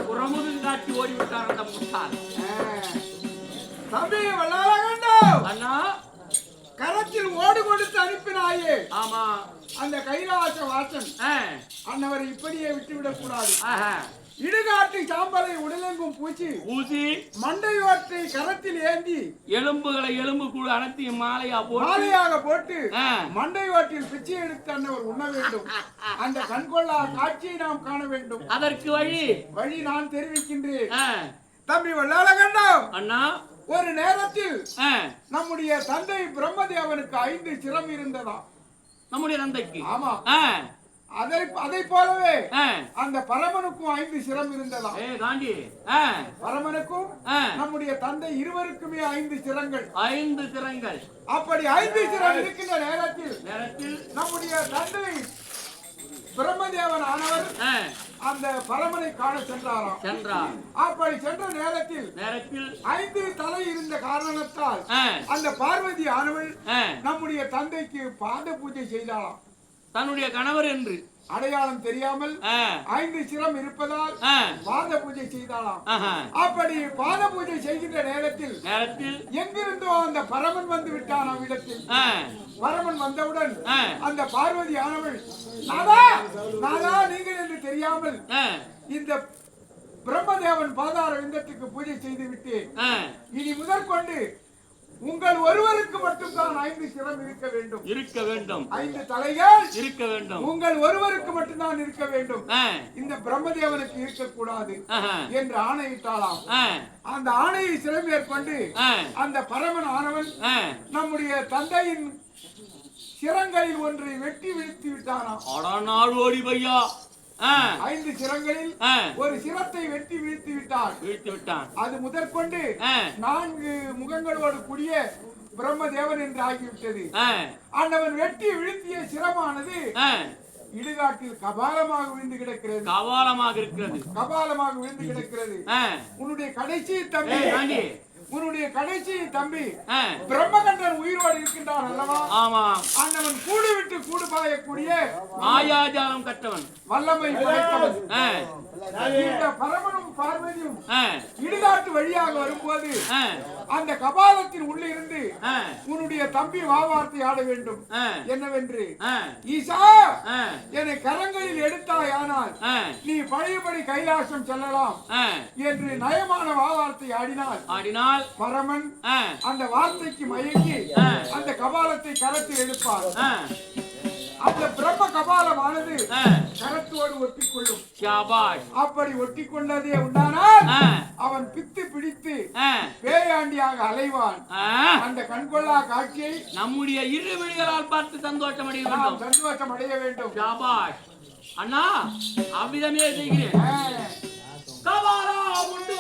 புறமுது காட்டி ஓடிவிட்டார் அந்த முட்டாள். தம்பி வல்லாளகண்டம் அண்ணா கரத்தில் ஓடு கொடுத்து அனுப்பினாயே. ஆமா அந்த கைலாச வாசன் அன்னவரை இப்படியே விட்டுவிடக் கூடாது. இடுகாட்டு சாம்பலை உடலெங்கும் பூச்சி ஊசி மண்டை ஓட்டை கரத்தில் ஏந்தி எலும்புகளை எலும்பு கூட அனைத்தையும் மாலையாக போட்டு மண்டை ஓட்டில் பிச்சை எடுத்து அன்னவர் உண்ண வேண்டும். அந்த கண்கொள்ளா காட்சியை நாம் காண வேண்டும். அதற்கு வழி நான் தெரிவிக்கின்றேன். தம்பி வல்லாளகண்டம் அண்ணா ஒரு நேரத்தில் நம்முடைய தந்தை பிரம்மதேவனுக்கு 5 சிரம் இருந்ததா? நம்முடைய தந்தைக்கு? ஆமா. அதை போலவே அந்த பரமனுக்கும் 5 சிரம் இருந்ததா? பரமனுக்கும் நம்முடைய தந்தை இருவருக்குமே 5 சிரங்கள். 5 சிரங்கள். அப்படி 5 சிரம் இருக்கின்ற நேரத்தில் நம்முடைய தந்தை பிரம்மதேவன் ஆனவர் அந்த பரமனை காண சென்றார். அப்படி சென்ற நேரத்தில் 5 தலை இருந்த காரணத்தால் அந்த பார்வதி ஆனவள் நம்முடைய தந்தைக்கு பாத பூஜை செய்தாளாம். தன்னுடைய கணவர் என்று அடையாளம் தெரியாமல் 5 சிரம் இருப்பதால் பாத பூஜை செய்தாளாம். அப்படி பாத பூஜை செய்கின்ற நேரத்தில் எங்கிருந்தோ அந்த பரமன் வந்து விட்டான் அவ்விடத்தில். பரமன் வந்தவுடன் அந்த பார்வதி ஆனவள் நாதா நீங்கள் என்று தெரியாமல் இந்த பிரம்மதேவன் பாதார விந்தத்துக்கு பூஜை செய்து விட்டேன். இனி முதற்கொண்டு உங்கள் ஒருவருக்கு மட்டும்தான் 5 சிரம் இருக்க வேண்டும். 5 தலைகள் இருக்க வேண்டும். உங்கள் ஒருவருக்கு மட்டும்தான் இருக்க வேண்டும். இந்த பிரம்மதேவனுக்கு இருக்கக்கூடாது என்று ஆணையிட்டாளாம். அந்த ஆணையை சிறமேற்கொண்டு அந்த பரமன் ஆனவன் நம்முடைய தந்தையின் சிரங்களில் ஒன்றை வெட்டி வீழ்த்தி விட்டானாம். 5 சிரங்களில் ஒரு சிரத்தை வெட்டி வீழ்த்தி விட்டான். அது முதற்கொண்டு 4 முகங்களோடு கூடிய பிரம்மதேவன் என்று ஆகிவிட்டது. ஆண்டவன் வெட்டி வீழ்த்திய சிரமானது இடுகாட்டில் கபாலமாக விழுந்து கிடக்கிறது. உன்னுடைய கடைசி தம்பி பிரம்மகண்டன் உயிரோடு இருக்கின்றான் அல்லவா? அண்ணவன் கூடு விட்டு கூடு பாயக்கூடிய மாயாஜாலம் கட்டவன், வல்லமை படைத்தவன். இந்த பரமனும் பார்வதியும் இடுகாட்டு வழியாக வரும்போது அந்த கபாலத்தின் உள்ளிருந்து உன்னுடைய தம்பி வார்த்தை ஆட வேண்டும். என்னவென்று, ஈசா என்னை கரங்களில் எடுத்தாயானால் நீ பழையபடி கைலாசம் செல்லலாம் என்று நயமான வார்த்தை ஆடினால் பரமன் அந்த வார்த்தைக்கு மயங்கி அந்த கபாலத்தை கரத்தில் எடுப்பார். அந்த பிரம்ம கபாலமானது கரத்தோடு ஒட்டிக்கொள்ளும். அப்படி ஒட்டிக்கொண்டதே உண்டானால் அவன் பித்து பிடித்து பேயாண்டியாக அலைவான். அந்த கண்கொள்ளா காட்சியை நம்முடைய இரு விழிகளால் பார்த்து சந்தோஷம் அடைய வேண்டும். அண்ணா அவ்விதமே செய்கிறேன். கபாலா முண்டு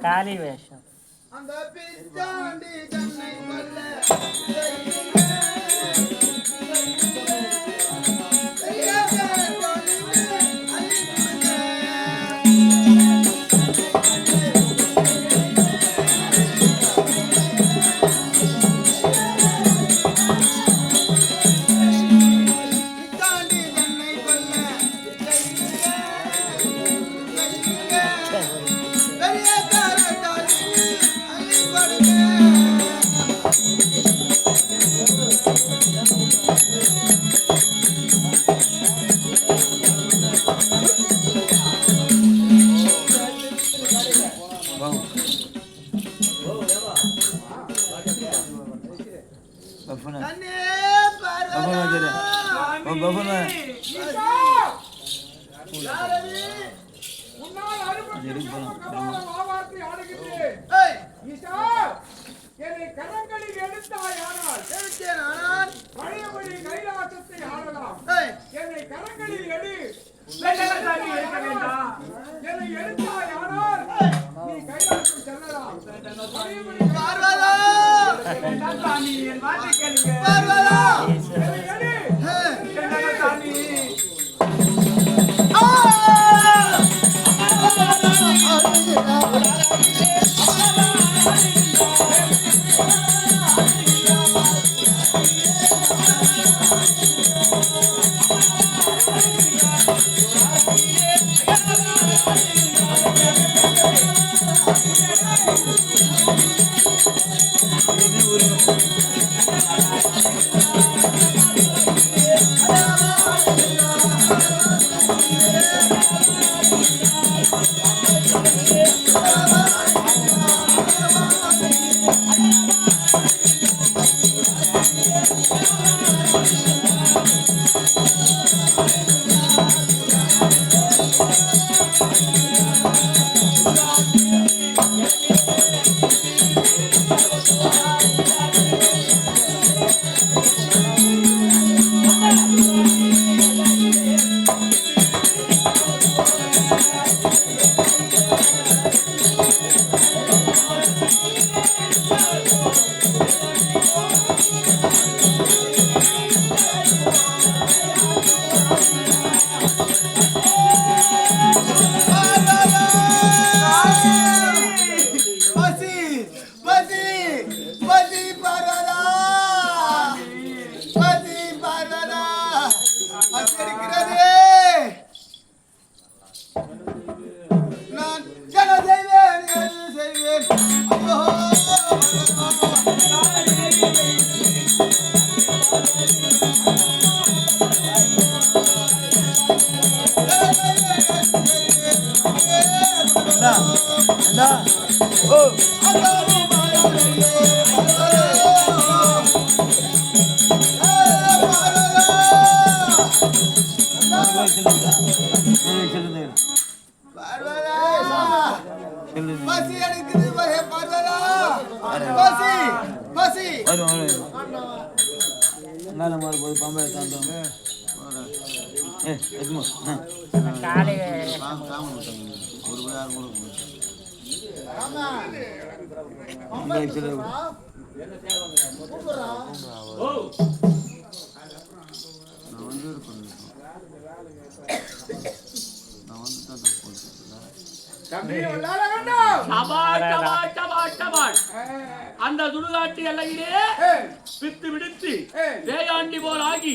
காலி வேஷம். அந்த பிச்சாண்டி கண்ணை கொல்ல என்னை கரங்களில் எடுத்தாயானால் பழையபடி கைலாசத்தை ஆடலாம். என்னை கரங்களில் எடு. என்னை எடுத்தாயானால் நீ கைலாசம் செல்லலாம். பழையபடி என் வார்த்தை கேளுங்க. என்னை எடு. அந்த சுடுகாட்டு எல்லையிலே பித்து விடுத்து பேயாண்டி போல் ஆகி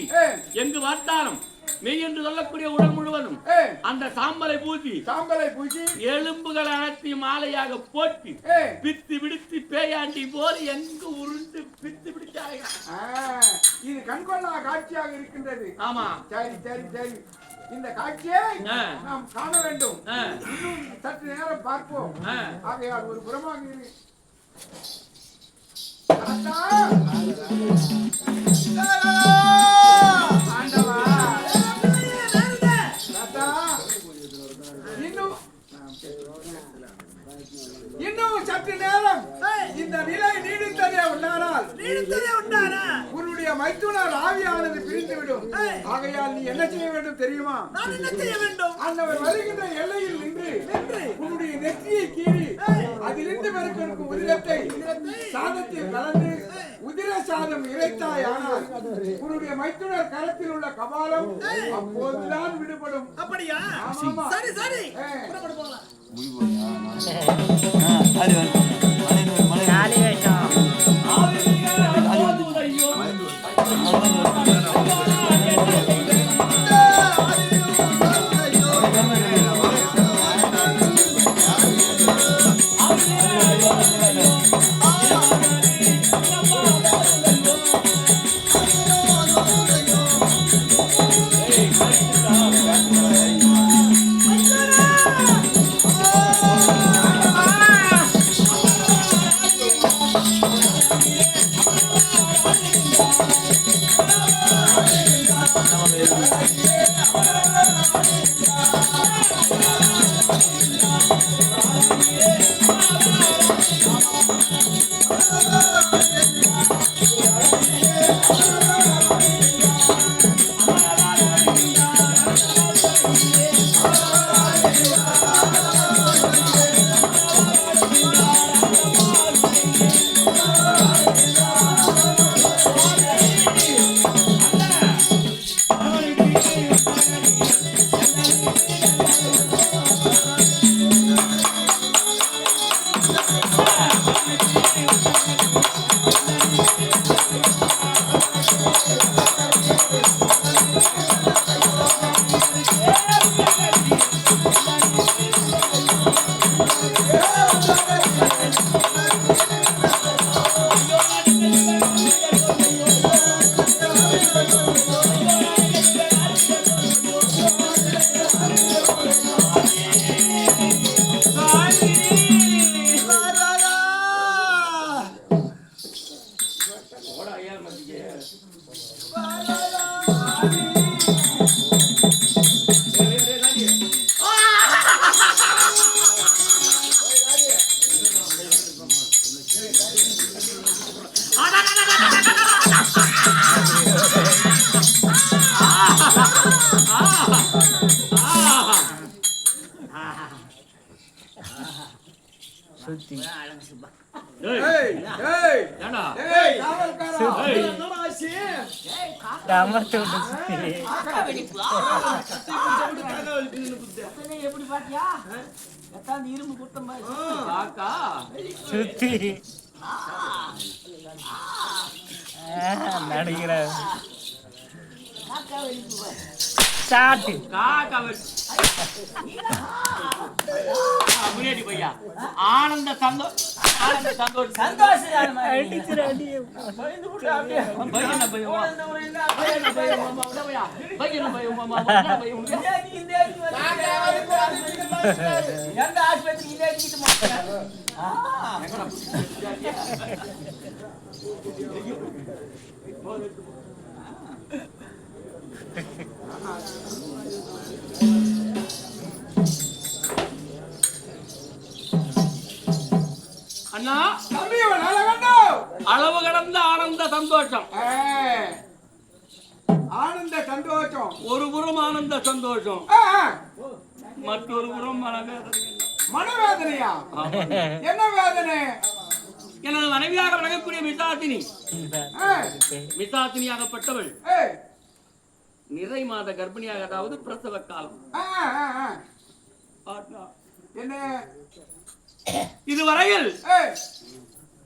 எங்கு வார்த்தாலும் மெய் என்று சொல்லக்கூடிய உடல் முழுவதும் அந்த சாம்பலை பூசி எலும்புகள் அனைத்தையும் மாலையாக போட்டு பித்து விடுத்து பேயாண்டி போல் எங்கு உருண்டு பித்து பிடிச்சாங்க. இது கண்கொள்ளா காட்சியாக இருக்கின்றது. ஆமா, சரி சரி சரி, இந்த காட்சியை நாம் காண வேண்டும். இன்னும் சற்று நேரம் பார்ப்போம். ஆகையால் ஒரு புறமாக இரு. இன்னும் சற்று நேரம் இந்த நிலை நீடித்ததே உண்டானால் உன்னுடைய மைத்துனர் ஆவியானது பிரிந்துவிடும். ஆகையால் நீ என்ன செய்ய வேண்டும் தெரியுமா? அந்தவர் வருகின்ற எல்லையில் நின்று உன்னுடைய நெற்றியை கீறி அதிலிருந்து பெருக்கும் உதிரத்தை சாதத்தில் கலந்து உதிர சாதம் இறைத்தாயானால் உன்னுடைய மைத்துனர் கரத்தில் உள்ள கபாலம் அப்போதுதான் விடுபடும். அப்படியா? சரி சரி, போகலாம். ஆ ஏய், ஏய் ஏய் ஏண்டா? ஏய் காவல்காரா ஏய், எப்படி பாத்தியா எத்தாந்து இரும்பு குத்தம் மாதிரி காக்கா. நடிக்கிற காக்கா வெளிக்கு போய் சாட்டு காக்கா முன்னாடி பையா ஆனந்த சந்தோஷம் சந்தோஷம் அடிக்கிற அடியே பையன பையன் எந்த ஆஸ்பத்திரி இதை அடிக்கிட்டு மாட்டேன் அண்ணா தம்பியவன் அழகண்டோ அளவு கடந்த ஆனந்த சந்தோஷம். ஆனந்த சந்தோஷம் ஒரு புறம் ஆனந்த சந்தோஷம், மற்றொரு புறம் மனவேதனை. மனவேதனையா என்ன வேதனை எனது மனைவியாக விளங்கக்கூடிய மிசாத்தினியாகப்பட்டவள் ஏய் நிறை மாத கர்ப்பிணியாக, அதாவது பிரசவ காலம். என்ன இதுவரையில்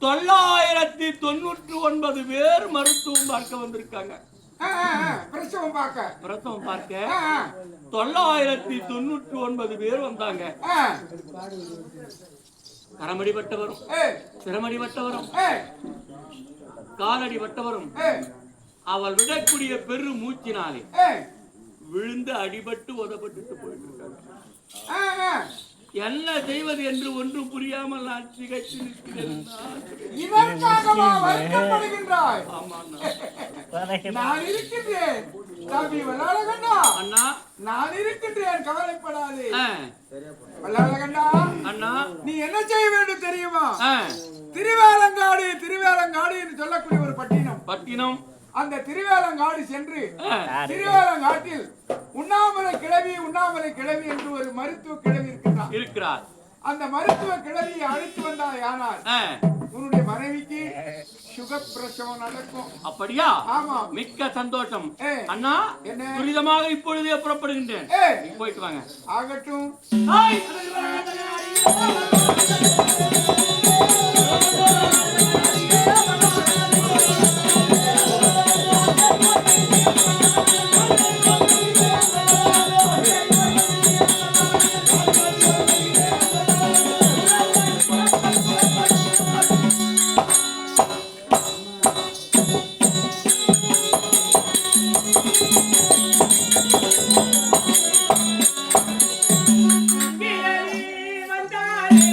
999 பேர் மருத்துவம் பார்க்க வந்திருக்காங்க. பிரசவம் பார்க்க 999 பேர் வந்தாங்க. கரமடிபட்டவரும், சிரமடிபட்டவரும், காலடிபட்டவரும் அவள் விடக்கூடிய பெரு மூச்சினாலே விழுந்து அடிபட்டு உதப்பட்டு போயிட்டு இருக்காங்க. என்ன செய்வது என்று ஒன்றும் புரியாமல் நான் திகைத்து நிற்கிறேன். நான் இருக்கின்றேன் தம்பி வல்லாளகண்டா. அண்ணா நான் இருக்கின்றேன், கவலைப்படாதே. வல்லாளகண்டா அண்ணா, நீ என்ன செய்ய வேண்டும் தெரியுமா? திருவேலங்காடு என்று சொல்லக்கூடிய ஒரு பட்டினம். அந்த திருவேலங்காடு சென்று திருவேலங்காட்டில் உண்ணாமலை கிழவி என்று ஒரு மருத்துவ கிழவி இருக்கிறார். அந்த மருத்துவ கிழவியை அழைத்து வந்தாய். ஆனால் உன்னுடைய மனைவிக்கு சுகப்பிரசவம் நடக்கும். அப்படியா? ஆமா. மிக்க சந்தோஷம் அண்ணா. துரிதமாக இப்பொழுதே புறப்படுகின்றேன். போயிட்டு வாங்க. ஆகட்டும். வந்தாரே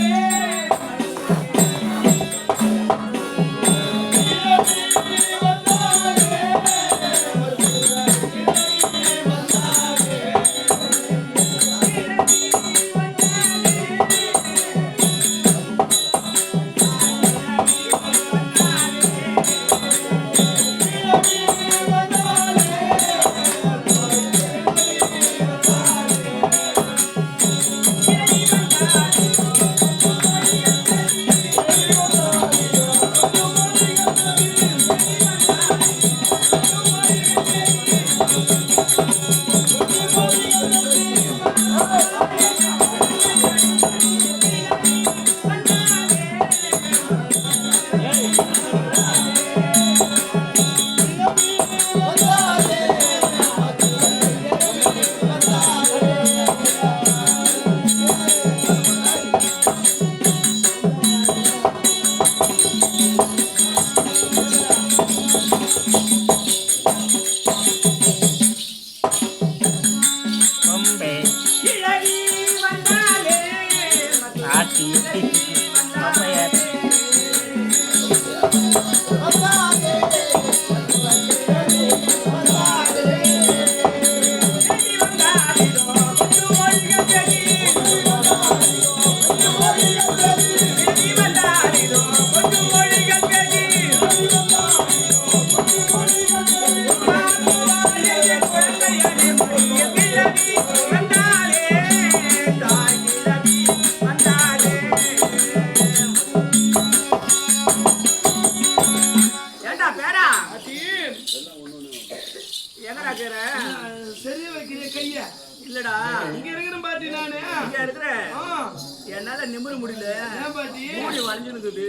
என்னால நிமிர முடியல. ஏன் பாட்டி மூடி வளைஞ்சுனுக்குது.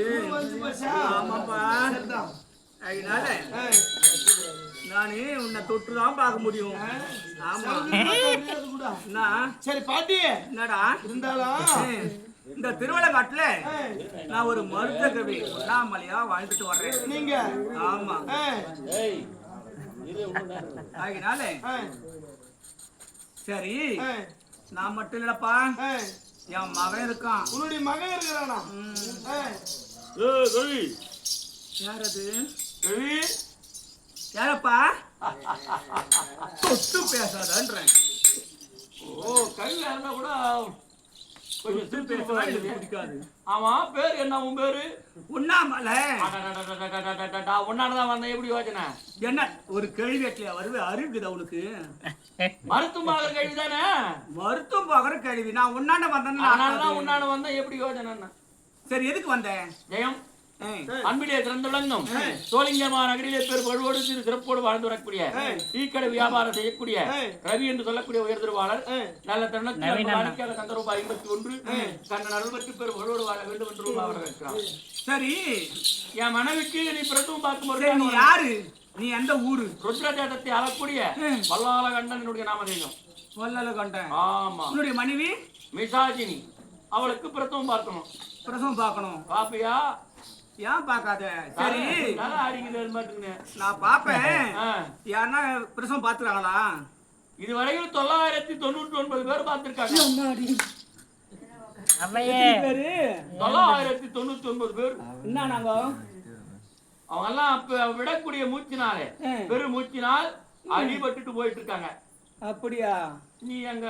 ஆமாப்பா. அதனால நானு உன்னை தொட்டுதான் பார்க்க முடியும். ஆமா. என்ன? சரி பாட்டி என்னடா இருந்தாலும் இந்த திருவள்ளங்காட்டுல நான் ஒரு மருத்துவ கவி உண்ணாமலையா வாழ்ந்துட்டு வர்றேன். நீங்க ஆமா. அதனால சரி நான் மட்டும் இல்லப்பா, என் மகன் இருக்கான். உன்னுடைய மகன் இருக்கிறானா? யார் அது? யாரப்பா? தொட்டு பேசாதன்றேன். ஓ கல்வி இருந்தா கூட கொஞ்சம் திருப்பி பேசினா எனக்கு பிடிக்காது. ஆமா பேரு என்ன உன் பேரு? உண்ணாமலை. உன்னாலதான் வந்தேன். எப்படி யோசனை? என்ன ஒரு கேள்வி கேட்கலையா? வருவே அறிவுக்குது அவனுக்கு. மருத்துவம் பார்க்கற கேள்வி தானே? மருத்துவம் பார்க்கற கேள்வி. நான் உன்னாண்ட வந்தேன்னா அதனாலதான் உன்னால வந்தேன். எப்படி யோசனை? சரி எதுக்கு வந்தேன்? ஜெயம் அன்பிலே திறந்து விளங்கும் சோழிங்கமா நகரிலே பேர் பழுவோடு சிறப்போடு வாழ்ந்து வரக்கூடிய டீக்கடை வியாபாரம் செய்யக்கூடிய ரவி என்று சொல்லக்கூடிய உயர் திருவாளர் நல்ல தருணத்தில் தங்க ரூபாய் 51 கண்ணன் அருள்பட்டு பேர் பழுவோடு வாழ வேண்டும் என்று அவர் இருக்கிறார். சரி என் மனைவிக்கு நீ பிரசவம் பார்க்கும்போது நீ யாரு? நீ எந்த ஊரு? ருத்ரதேசத்தை அளக்கூடிய வல்லால கண்டன் என்னுடைய நாமதேயம். வல்லால கண்டன். ஆமா. உன்னுடைய மனைவி மிசாஜினி. அவளுக்கு பிரசவம் பார்க்கணும். பிரசவம் பார்க்கணும். பாப்பியா? ஏன் பாக்காத? சரி நான் பாப்பேன். யாருன்னா பிரசவம் பாத்துறாங்களா? இதுவரையில் 999 பேர் பார்த்திருக்காங்க. 999 பேர். என்ன நாங்க அவங்க எல்லாம் விடக்கூடிய மூச்சினாலே பெரு மூச்சினால் அடிபட்டுட்டு போயிட்டு இருக்காங்க. அப்படியா? நீ எங்க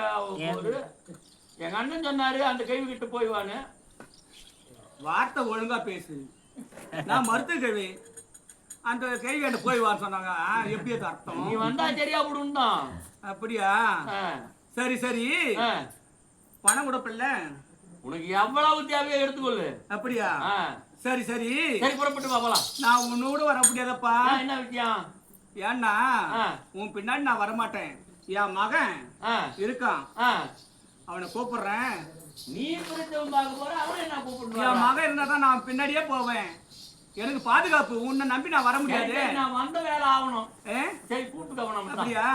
எங்க அண்ணன் சொன்னாரு அந்த கைவி கிட்ட போய்வான்னு. வார்த்தை ஒழுங்கா பேசு. நான் மருத்துவ கவி அந்த கைவியாண்ட போய் வான்னு சொன்னாங்க. எப்படி அது அர்த்தம்? நீ வந்தா சரியா விடும் தான். அப்படியா? சரி சரி. பணம் கொடுப்பில்ல? உனக்கு எவ்வளவு தேவையோ எடுத்துக்கொள்ளு. அப்படியா? சரி சரி சரி புறப்பட்டு பாப்பலாம். நான் உன்னோட வர முடியாதப்பா. என்ன விஷயம்? ஏன்னா உன் பின்னாடி நான் வரமாட்டேன். என் மகன் இருக்கான், அவனை கூப்பிடுறேன். நீ பிரச்சனை பார்க்க போற, அவனை என்ன கூப்பிடுற? என் மகன் இருந்தாதான் நான் பின்னாடியே போவேன். எனக்கு பாதுகாப்பு. உன்னை நம்பி நான் வர முடியாது. நான் வந்த வேலை ஆகணும். சரி கூப்பிட்டு கவனம். அப்படியா?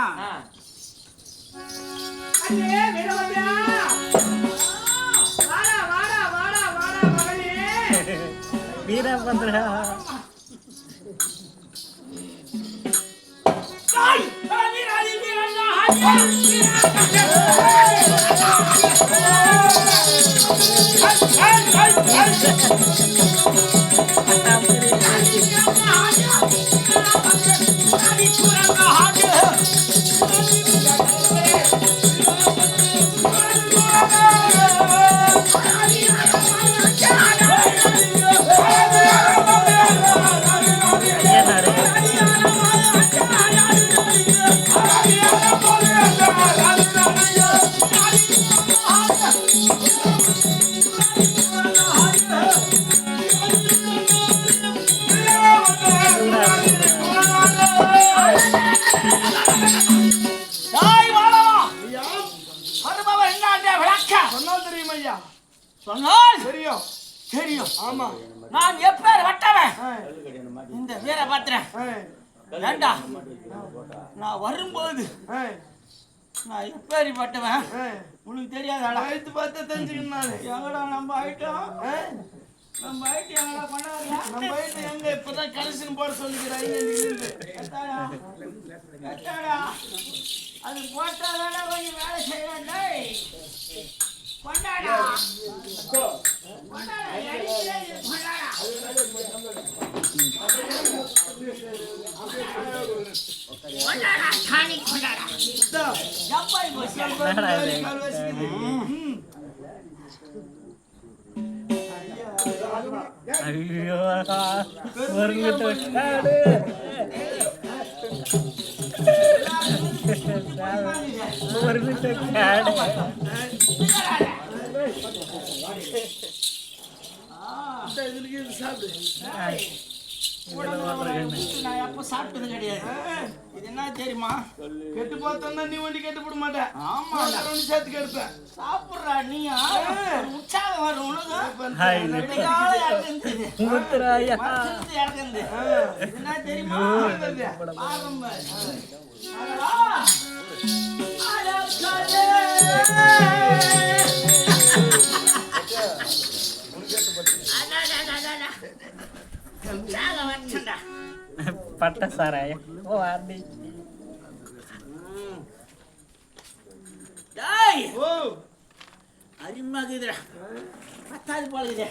வாடா வாடா வாடா வாடா மகனே. வீரபத்ரா சொன்னால் தெரியும் தெரியும். ஆமா நான் எப்பேர் வட்டவன் இந்த வீரபத்ரன். ஏண்டா நான் வரும்போது நான் எப்பேரி பட்டவன் உனக்கு தெரியாதாடா? ஆயிரத்து பார்த்தா தெரிஞ்சுக்கணும். எங்கடா நம்ம ஐட்டம்? நம்ம ஐட்டம் எங்கடா பண்ணாருல? நம்ம வீட்டு எங்க இப்பதான் கலெக்ஷன் போட சொல்லிக்கிறாங்க. அது போட்டாதானே கொஞ்சம் வேலை செய்யணும். கொண்டாடா கொண்டாடா கொண்டாடா. கொண்டாடா சாணி கொண்டாடா. ஜப்பாய் போச்சு. ஐயோ ஒரு காடு ஒரு காடு. நான் எப்ப சாப்பிட்டது கிடையாது. இது என்ன தெரியுமா? கெட்டு பார்த்தோம்னா நீ வண்டி கெட்டு போட மாட்டேன். ஆமா, சேர்த்துக்கு எடுப்பேன். சாப்பிடுறா நீயா? ஒரு உற்சாகம் வரும் உனக்கு. ஹாய் விடிகால இறங்குது. முத்துராயா மரத்திலிருந்து இறங்குது. இது என்ன தெரியுமா? பாருங்க. அடடா. அடக்காலே. அடடடடடடா. உற்சாகம் வந்துடா. பட்ட சாராயம் ஓ ஆண்டி டேய், ஓ அருமையாகுதுடா. பத்தாது போலகுது.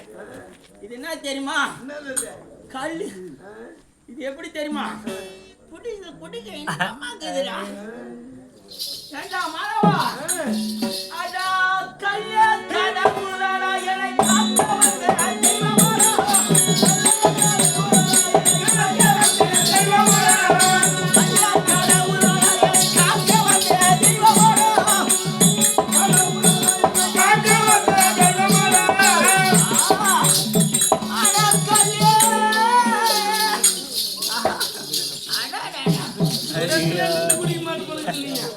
இது என்ன தெரியுமா? என்னது கல்லு. இது எப்படி தெரியுமா? குடிக்க இனமாக்குதுடா. ஏண்டா மாறவா? அடா கல்லே கடவுளடா என்னை காக்க வந்த தெய்வமாடா. கல்லே கடவுளடா என்னை காக்க வந்த தெய்வமாடா. அடா கல்லே. குடிக்க மாட்டு போல இல்லையா?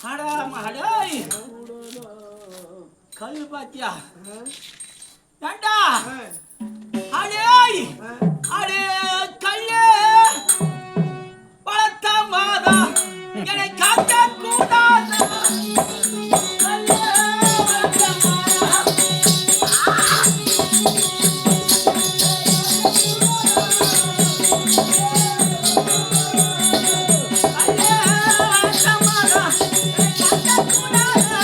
அடா மகடேய். கல்லு பாத்தியா? ஏண்டா? அடேய். அடே கல்லே. வளர்த்த மாதா என்னை காக்க கூடாது. கல்லே வளர்த்த மாதா. கல்லே வளர்த்த மாதா என்னை காக்க கூடாது.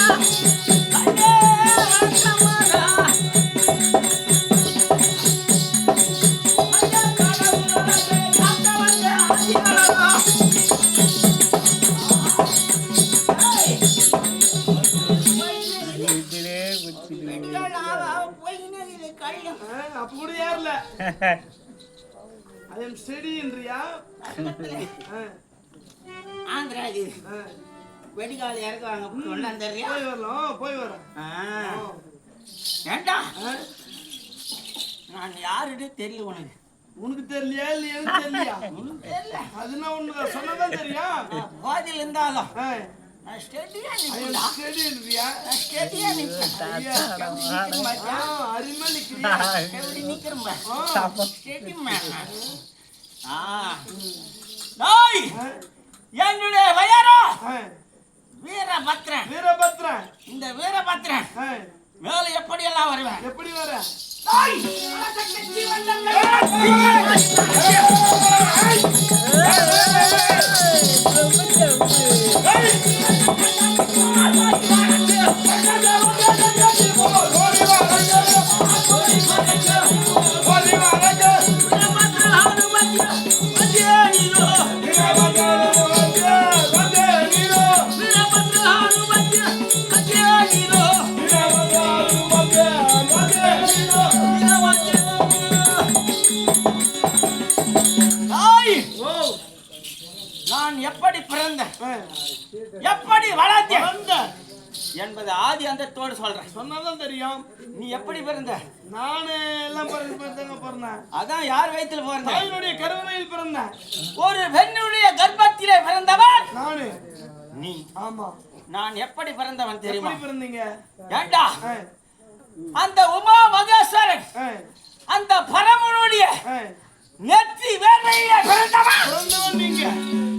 கல்லே வளர்த்த மாதா. கல்லே கடவுளடா என்னை காக்க வந்த ஆதிகளடா. ஏய். குச்சிலே குச்சிலே அப்ப கூட யாருல ஐ எம் ஸ்டடின்றியா? ஆந்திரா இது வெடிகால இறக்குவாங்க கொண்டாந்துறியா? போய் வரலாம், போய் வரேன். ஏண்டா நான் யாருன்னு தெரியல உனக்கு. உனக்கு தெரியலையா இல்ல எனக்கு தெரியலையா? உனக்கு தெரியல. அதுனா ஒண்ணு சொன்னதான் தெரியும். போதில் இருந்தாலும் ஐ நான் ஸ்டெடியா எம் நிற்பேன்டா. ஸ்டடின்றியா? நான் ஸ்டெடியா நிற்பேன். அருமை நிக்கிறியா? எப்படி நிக்கிறேன் ஸ்டெடி மேன். டேய், என்னுடைய வயரா வீரபத்ரன். வீரபத்ரன். இந்த வீரபத்ரன் மேல எப்படி எல்லாம் வருவேன்? எப்படி வர? டேய், அலசக்கச்சி வந்தவளே. நான் எப்படி பிறந்தேன், எப்படி வளர்ந்தேன் என்பது ஆதி அந்தத்தோடு சொல்றேன். சொன்னாதான் தெரியும். நீ எப்படி பிறந்த? நானு எல்லாம் பிறந்தேன். அதான் யார் வயித்துல பிறந்த? தாயினுடைய கருவறையில் பிறந்தேன். ஒரு பெண்ணுடைய கர்ப்பத்திலே பிறந்தவன் நானு. நீ. ஆமா. நான் எப்படி பிறந்தவன் தெரியுமா? எப்படி பிறந்தீங்க? ஏண்டா அந்த உமா மகேஸ்வரன் அந்த பரமனுடைய நெற்றி வேர்வையிலே பிறந்தவன். பிறந்தவன் நீங்க.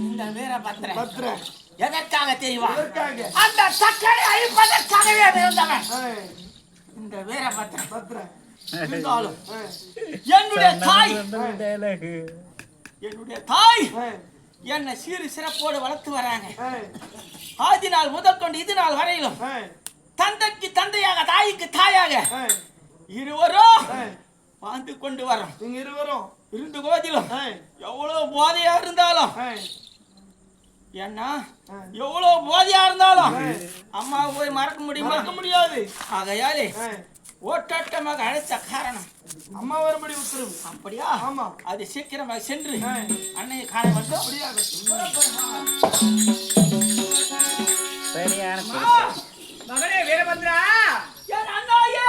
இந்த வீரபத்ரன் பத்ரன். எதற்காக தெரியுமா? எதற்காக? அந்த சக்கரை அழிப்பதற்காகவே பிறந்தவன் இந்த வீரபத்ரன். பத்ரன். இருந்தாலும் என்னுடைய தாய் என்னை சீறு சிறப்போடு வளர்த்து வராங்க. ஆதி நாள் முதற்கொண்டு இது நாள் வரையிலும் தந்தைக்கு தந்தையாக தாய்க்கு தாயாக இருவரும் வாழ்ந்து கொண்டு வரோம். நீங்க இருவரும் இருந்து போதிலும் எவ்வளவு போதையா இருந்தாலும் என்ன எவ்வளவு போதையா இருந்தாலும் அம்மாவை போய் மறக்க முடியுமா? மறக்க முடியாது. ஆகையாலே ஓட்டாட்டமாக அழைத்த காரணம் அம்மா வரும்படி உத்தரவு. அப்படியா? ஆமா. அது சீக்கிரமாக சென்று அன்னையை காண வேண்டும். சரியான மகனே வீரபத்ரா, என் அண்ணாயே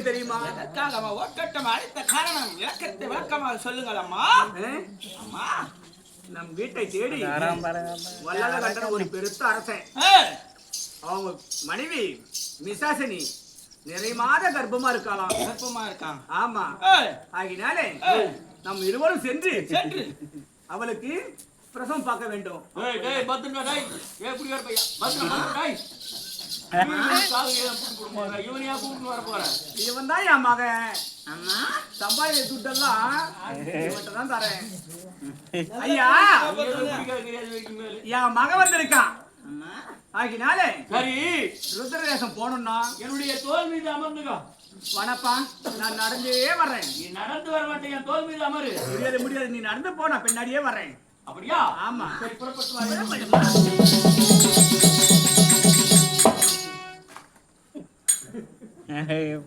தெரியுமா? எதற்காக ஓட்டட்டம் அழைத்த காரணம் விளக்கத்தை விளக்கமாக சொல்லுங்கள் அம்மா. அம்மா, நம் வீட்டை தேடி வல்லால கண்ட ஒரு பெருத்த அரசன், அவங்க மனைவி மிசாசினி நிறை மாத கர்ப்பமா இருக்கலாம். கர்ப்பமா இருக்கான். ஆமா. ஆகினாலே நம் இருவரும் சென்று அவளுக்கு பிரசவம் பார்க்க வேண்டும். இவன் தான் என் மகன். சம்பாதிக்க துட்டெல்லாம் இவன்கிட்ட தான் தரேன். ஐயா, என் மகன் வந்திருக்கான். ஆகினாலே சரி, ருத்ரதேசம் போகணும்னா என்னுடைய தோல் மீது அமர்ந்துக்கோ. வனப்பா, நான் நடந்தே வர்றேன். நீ நடந்து வர மாட்டேன், என் தோல் மீது அமரு. முடியாது முடியாது, நீ நடந்து போ, நான் பின்னாடியே வர்றேன். அப்படியா? ஆமா. சரி, புறப்பட்டு வா.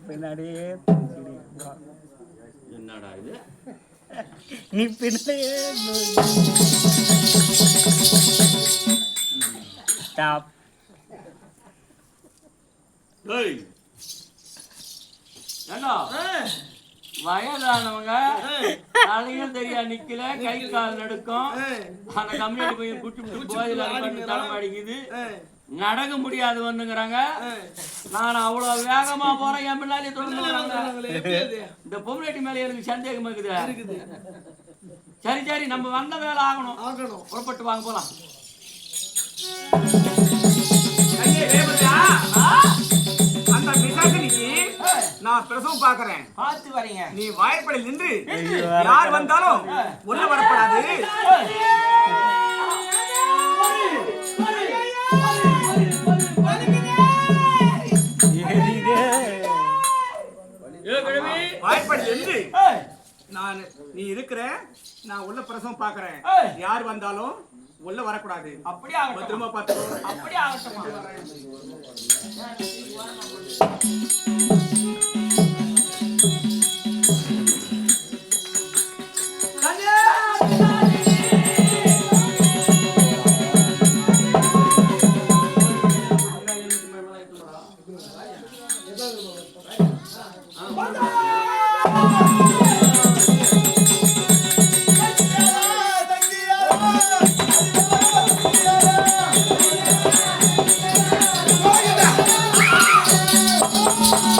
பின்னாடியே என்னடா இது? நீ பின்னாடியே ஸ்டாப். ஏண்டா, வயதானவங்க தலையும் தெரியா நிக்கல, கை கால் நடுக்கும். அந்த கம்யூனிட்டி போய் குட்டி போயில தலைமாடிக்குது, நடக்க முடியாது வந்துங்கிறாங்க. நான் அவ்வளவு வேகமா போறேன், என் பின்னாலே தொடர்ந்து. இந்த பொம்னாட்டி மேல எனக்கு சந்தேகமா இருக்குது. சரி சரி, நம்ம வந்த வேலை ஆகணும். புறப்பட்டு வாங்க போலாம். அந்த மிசாசினிக்கு நான் பிரசவம் பாக்குறேன். பார்த்து வரீங்க. நீ வாய்ப்படி நின்று யார் வந்தாலும் உள்ள வரப்படாது. வாய்ப்படி நின்று நீ இருக்கிற, நான் உள்ள பிரசவம் பாக்குறேன். யார் வந்தாலும் உள்ள வரக்கூடாது. அப்படியே ஆகட்டும். பத்திரமா பார்த்து. அப்படியே ஆகட்டும். Oh,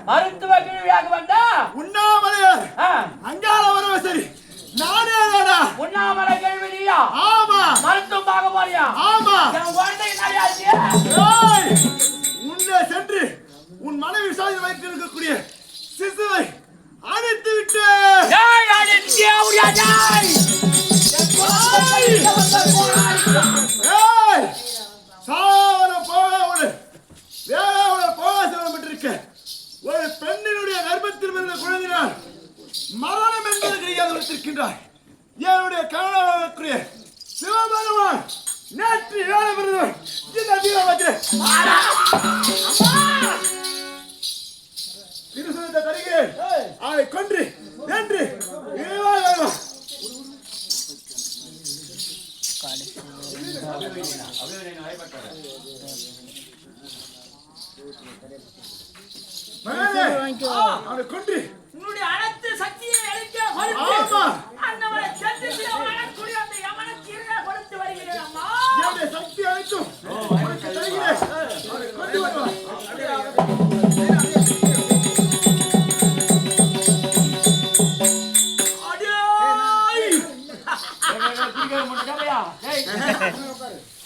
மருத்துவ கீழியாக வந்தா உண்ணாமலையார் அங்காள வரவசரி நானேடா. உண்ணாமலை கேள்வியா? ஆமா. மருத்துவம் பார்க்க போறியா? ஆமா. என் குழந்தை என்னையாச்சு? ஏய், முன்னே சென்று உன் மனைவி விசாரித்து வைத்திருக்கக்கூடிய சிசுவை அழைத்து விட்டு. ஏய், அடிச்சியா முடியாதா? ஏய், சாவர போகாவோடு வேளாவோட போக செல்லப்பட்டிருக்க ஒரு பெண்ணினுடைய கர்ப்பத்தில் பிறந்த குழந்தையால் மரணம் என்பது கிடையாது வைத்திருக்கின்றார். என்னுடைய கணவனுடைய சிவபெருமான் நேற்று ஏழை பிறந்தவர் இந்த வீரவாக்கில் திருசுரத்தை தருகிறேன். அவரை கொன்று என்று அவரை கொன்று உன்னுடைய அனைத்து சக்தியை அளிக்க ஆமா அண்ணவரை சென்று சிவமானக்கூடிய அந்த யமனுக்கு இருக்க கொடுத்து வருகிறேன் அம்மா. என்னுடைய சக்தி அளித்தும் உனக்கு தருகிறேன். அவரை கொண்டு வருவார்.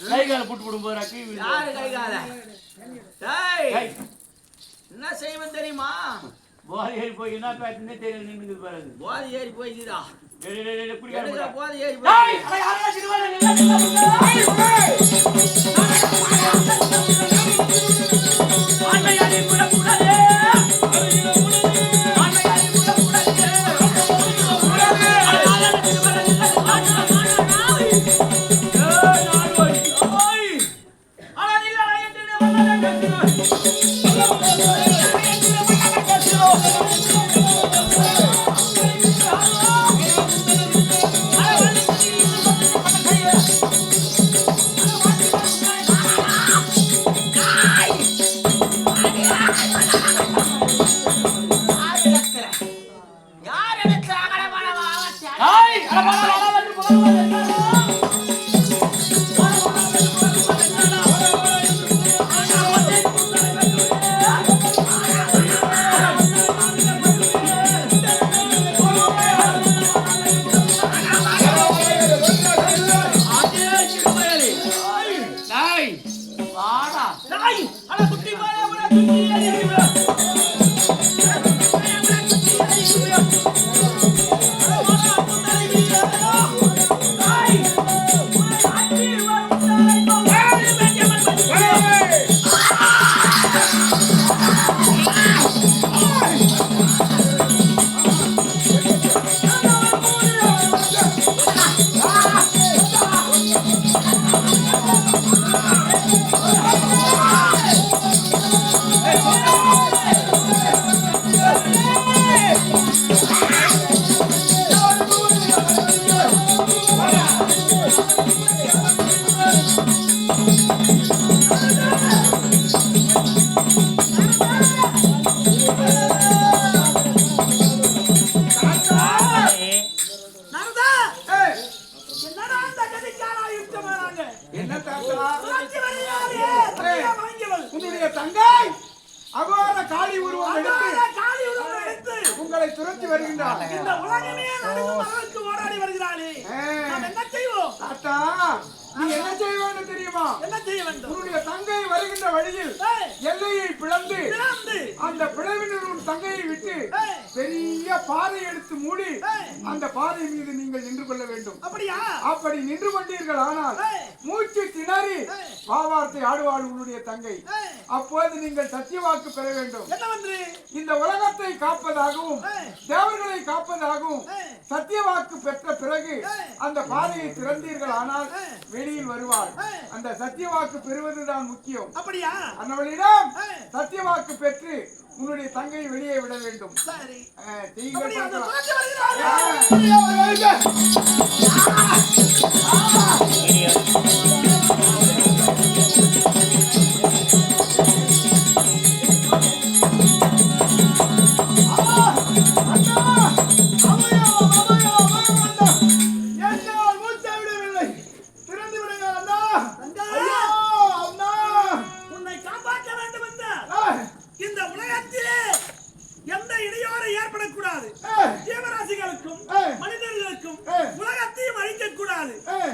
கைகால புட்டு போடும் போது யாரு கைகால? டேய், என்ன செய்வன் தெரியுமா? போதை ஏறி போய் என்ன பேசுனே தெரியல. நின்று பாருங்க. போதை ஏறி போய்க்குதா? குடிக்கார போதை ஏறி போய் உன்னுடைய தங்காய் அகோர காளி உருவம் எடுத்து உங்களை துரத்தி வருகின்றார். இந்த உலகமே நடுங்கும் அளவுக்கு ஓடாடி வருகிறாளே. நாம் என்ன செய்வோம்? தாத்தா, நீ என்ன செய்ய வேண்டும் தெரியுமா? என்ன செய்ய வேண்டும்? உன்னுடைய தங்கை வருகின்ற வழியில் எல்லையை பிளந்து அந்த பிளவினர் உன் தங்கையை விட்டு பெரிய பாறை எடுத்து மூடி அந்த பாறை மீது நீங்கள் நின்று கொள்ள வேண்டும். அப்படியா? அப்படி நின்று கொண்டீர்கள் ஆனால் மூச்சு திணறி வாவார்த்தை ஆடுவாள் உன்னுடைய தங்கை. அப்போது நீங்கள் சத்தியவாக்கு பெற வேண்டும். இந்த உலகத்தை காப்பதாகவும் தேவர்களை காப்பதாகவும் சத்தியவாக்கு பெற்ற பிறகு அந்த பாதையை திறந்தீர்கள் ஆனால் வெளியில் வருவாள். அந்த சத்தியவாக்கு பெறுவதுதான் முக்கியம். அப்படியா? அன்னவளிடம் சத்தியவாக்கு பெற்று உன்னுடைய தங்கையை வெளியே விட வேண்டும்.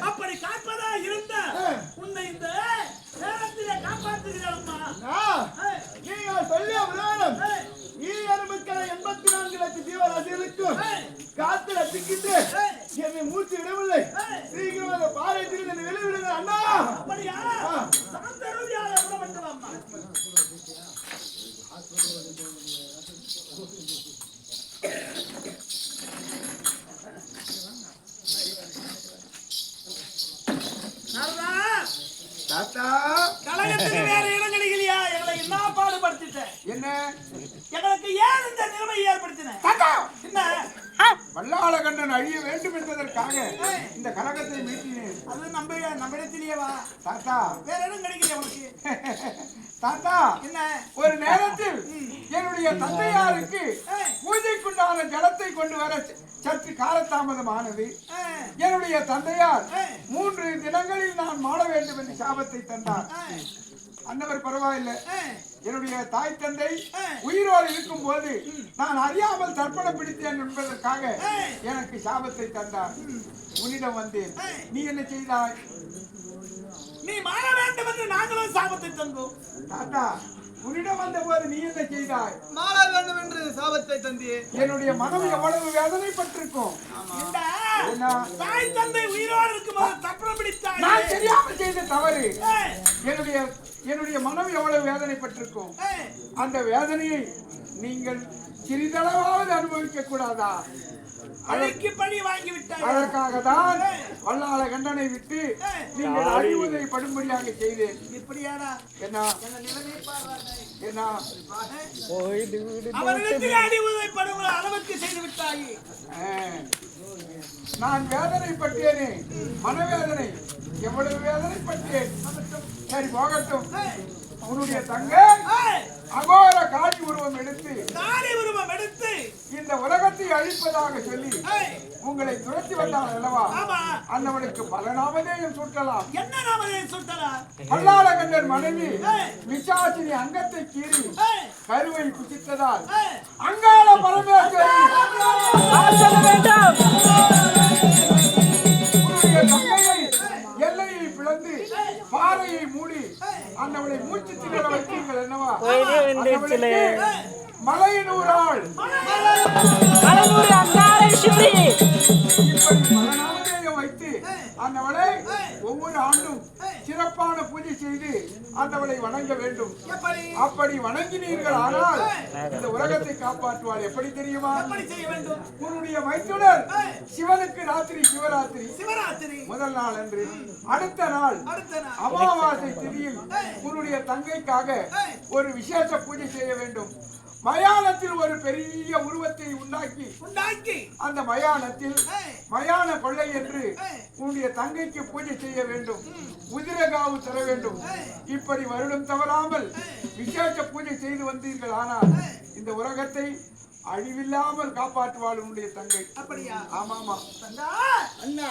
அப்படி காப்பதா இருந்த உன்னை இந்த நேரத்திலே காப்பாற்றுகிறோம்மா. நீங்கள் சொல்லிய விதானம் ஈரமுக்களை 84 லட்சம் ஜீவராசிகளுக்கும் காத்து ரசிக்கிட்டு என்னை மூச்சு விடவில்லை. சீக்கிரம் அந்த பாறை திருந்து வெளிவிடுங்க அண்ணா. அப்படியா? சாந்தருதியாக விடப்பட்டவம்மா. கழகத்துக்கு வேற இடம் கிடைக்கலையா? எங்களை என்ன பாடுபடுத்திட்ட? என்ன எங்களுக்கு ஏன் இந்த நிலைமை ஏற்படுத்தின? என்ன வல்லாளகண்டன் அழிய வேண்டும் என்பதற்காக இந்த கழகத்தை மீட்டினேன். அது நம்மிடத்திலேயேவா? தாத்தா வேற இடம் கிடைக்கலையா உனக்கு? தாத்தா என்ன ஒரு நேரத்தில் என்னுடைய தந்தையாருக்கு பூஜைக்குண்டான ஜலத்தை கொண்டு வர சற்று காலதாமதமானது. என்னுடைய தந்தையார் 3 தினங்களில் நான் மாட வேண்டும் என்று சாபத்தை தந்தார். அன்னவர் பரவாயில்லை, என்னுடைய தாய் தந்தை உயிரோடு இருக்கும் போது நான் அறியாமல் தர்ப்பணம் பிடித்தேன் என்பதற்காக எனக்கு சாபத்தை தந்தார். உன்னிடம் வந்தேன். நீ என்ன செய்தாய்? நீ மாற வேண்டும் என்று நாங்களும் சாபத்தை தந்தோம். தாத்தா உன்னிடம் வந்த போது நீ என்ன செய்தாய்? மாற வேண்டும் என்று சாபத்தை தந்தே. என்னுடைய மனம் எவ்வளவு வேதனைப்பட்டிருக்கும். தாய் தந்தை உயிரோடு இருக்கும்போது தர்ப்பணம் பிடித்தாய். நான் தெரியாமல் செய்த தவறு. என்னுடைய மனம் எவ்வளவு வேதனைப்பட்டிருக்கும். அந்த வேதனையை நீங்கள் சிறிதளவாவது அனுபவிக்க கூடாதா? அழைக்கு பணி வாங்கி விட்டாய். அதற்காக தான் வல்லாள கண்டனை விட்டு நீங்கள் அழிவுதை படும்படியாக செய்தேன். இப்படியாடா? என்ன என்ன அவர்களுக்கு அழிவுதை படும் அளவுக்கு செய்து விட்டாய். நான் வேதனைப்பட்டேனே, மனவேதனை எவ்வளவு வேதனைப்பட்டேன். சரி போகட்டும். உன்னுடைய தங்கை அகோர காளி உருவம் எடுத்து இந்த உலகத்தை அழிப்பதாக சொல்லி உங்களை துரத்தி வந்தால் அல்லவா? அன்னவனுக்கு பல நாமதேயம் சூட்டலாம். என்ன நாமதேயம் சூட்டலாம்? வல்லாளகண்டர் மனைவி பிசாசினி அங்கத்தை கீறி கருவை குதித்ததால் அங்காள பரமேஸ்வரி எல்லையை பிளந்து பாறையை மூடி அந்தவளை மூச்சு திணற வைத்தீர்கள் என்னவா? மலையினூராள் வைத்து அந்தவளை ஒவ்வொரு ஆண்டும் சிறப்பான பூஜை செய்து அந்தவளை வணங்க வேண்டும். அப்படி வணங்கினீர்கள் ஆனால் இந்த உலகத்தை காப்பாற்றுவாள். எப்படி தெரியுமா? உன்னுடைய மைத்துனர் சிவனுக்கு ராத்திரி சிவராத்திரி முதல் நாள் அன்று அடுத்த நாள் அமாவாசை திதியில் உன்னுடைய தங்கைக்காக ஒரு விசேஷ பூஜை செய்ய வேண்டும். மயானத்தில் ஒரு பெரிய உருவத்தை உண்டாக்கி அந்த மயானத்தில் மயான கொள்ளை என்று உன்னுடைய தங்கைக்கு பூஜை செய்ய வேண்டும். உதிரகாவு தர வேண்டும். இப்படி வருடம் தவறாமல் விசேஷ பூஜை செய்து வந்தீர்கள் ஆனால் இந்த உலகத்தை அழிவில்லாமல் காப்பாற்றுவாள் உன்னுடைய தங்கை. அப்படியா? ஆமாமா அண்ணா.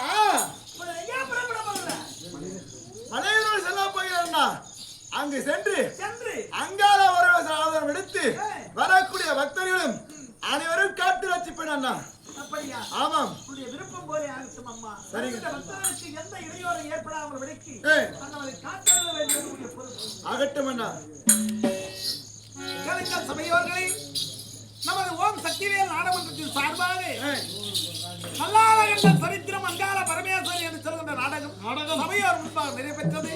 மலையூர் செல்ல போகிறா. அங்கு சென்று அங்கால ஆதரவு எடுத்து வரக்கூடிய பக்தர்களும் அனைவரும் காட்டு ரசிப்பேன் அண்ணா. அப்படியா? ஆமாம். உடைய விருப்பம் போலே ஆகட்டும் அம்மா. சரிங்க. பக்தர்களுக்கு எந்த இடையூறும் ஏற்படாமல் விலக்கி அண்ணாவை காத்தருள வேண்டும். ஆகட்டும் அண்ணா. கலைஞர் சபையோர்களை நமது ஓம் சக்திவேல் நாடகமன்றத்தின் சார்பாக நல்லாளகண்ட சரித்திரம் அங்காள பரமேஸ்வரி என்று சொல்கின்ற நாடகம் சபையோர் முன்பாக நிறைவேற்றது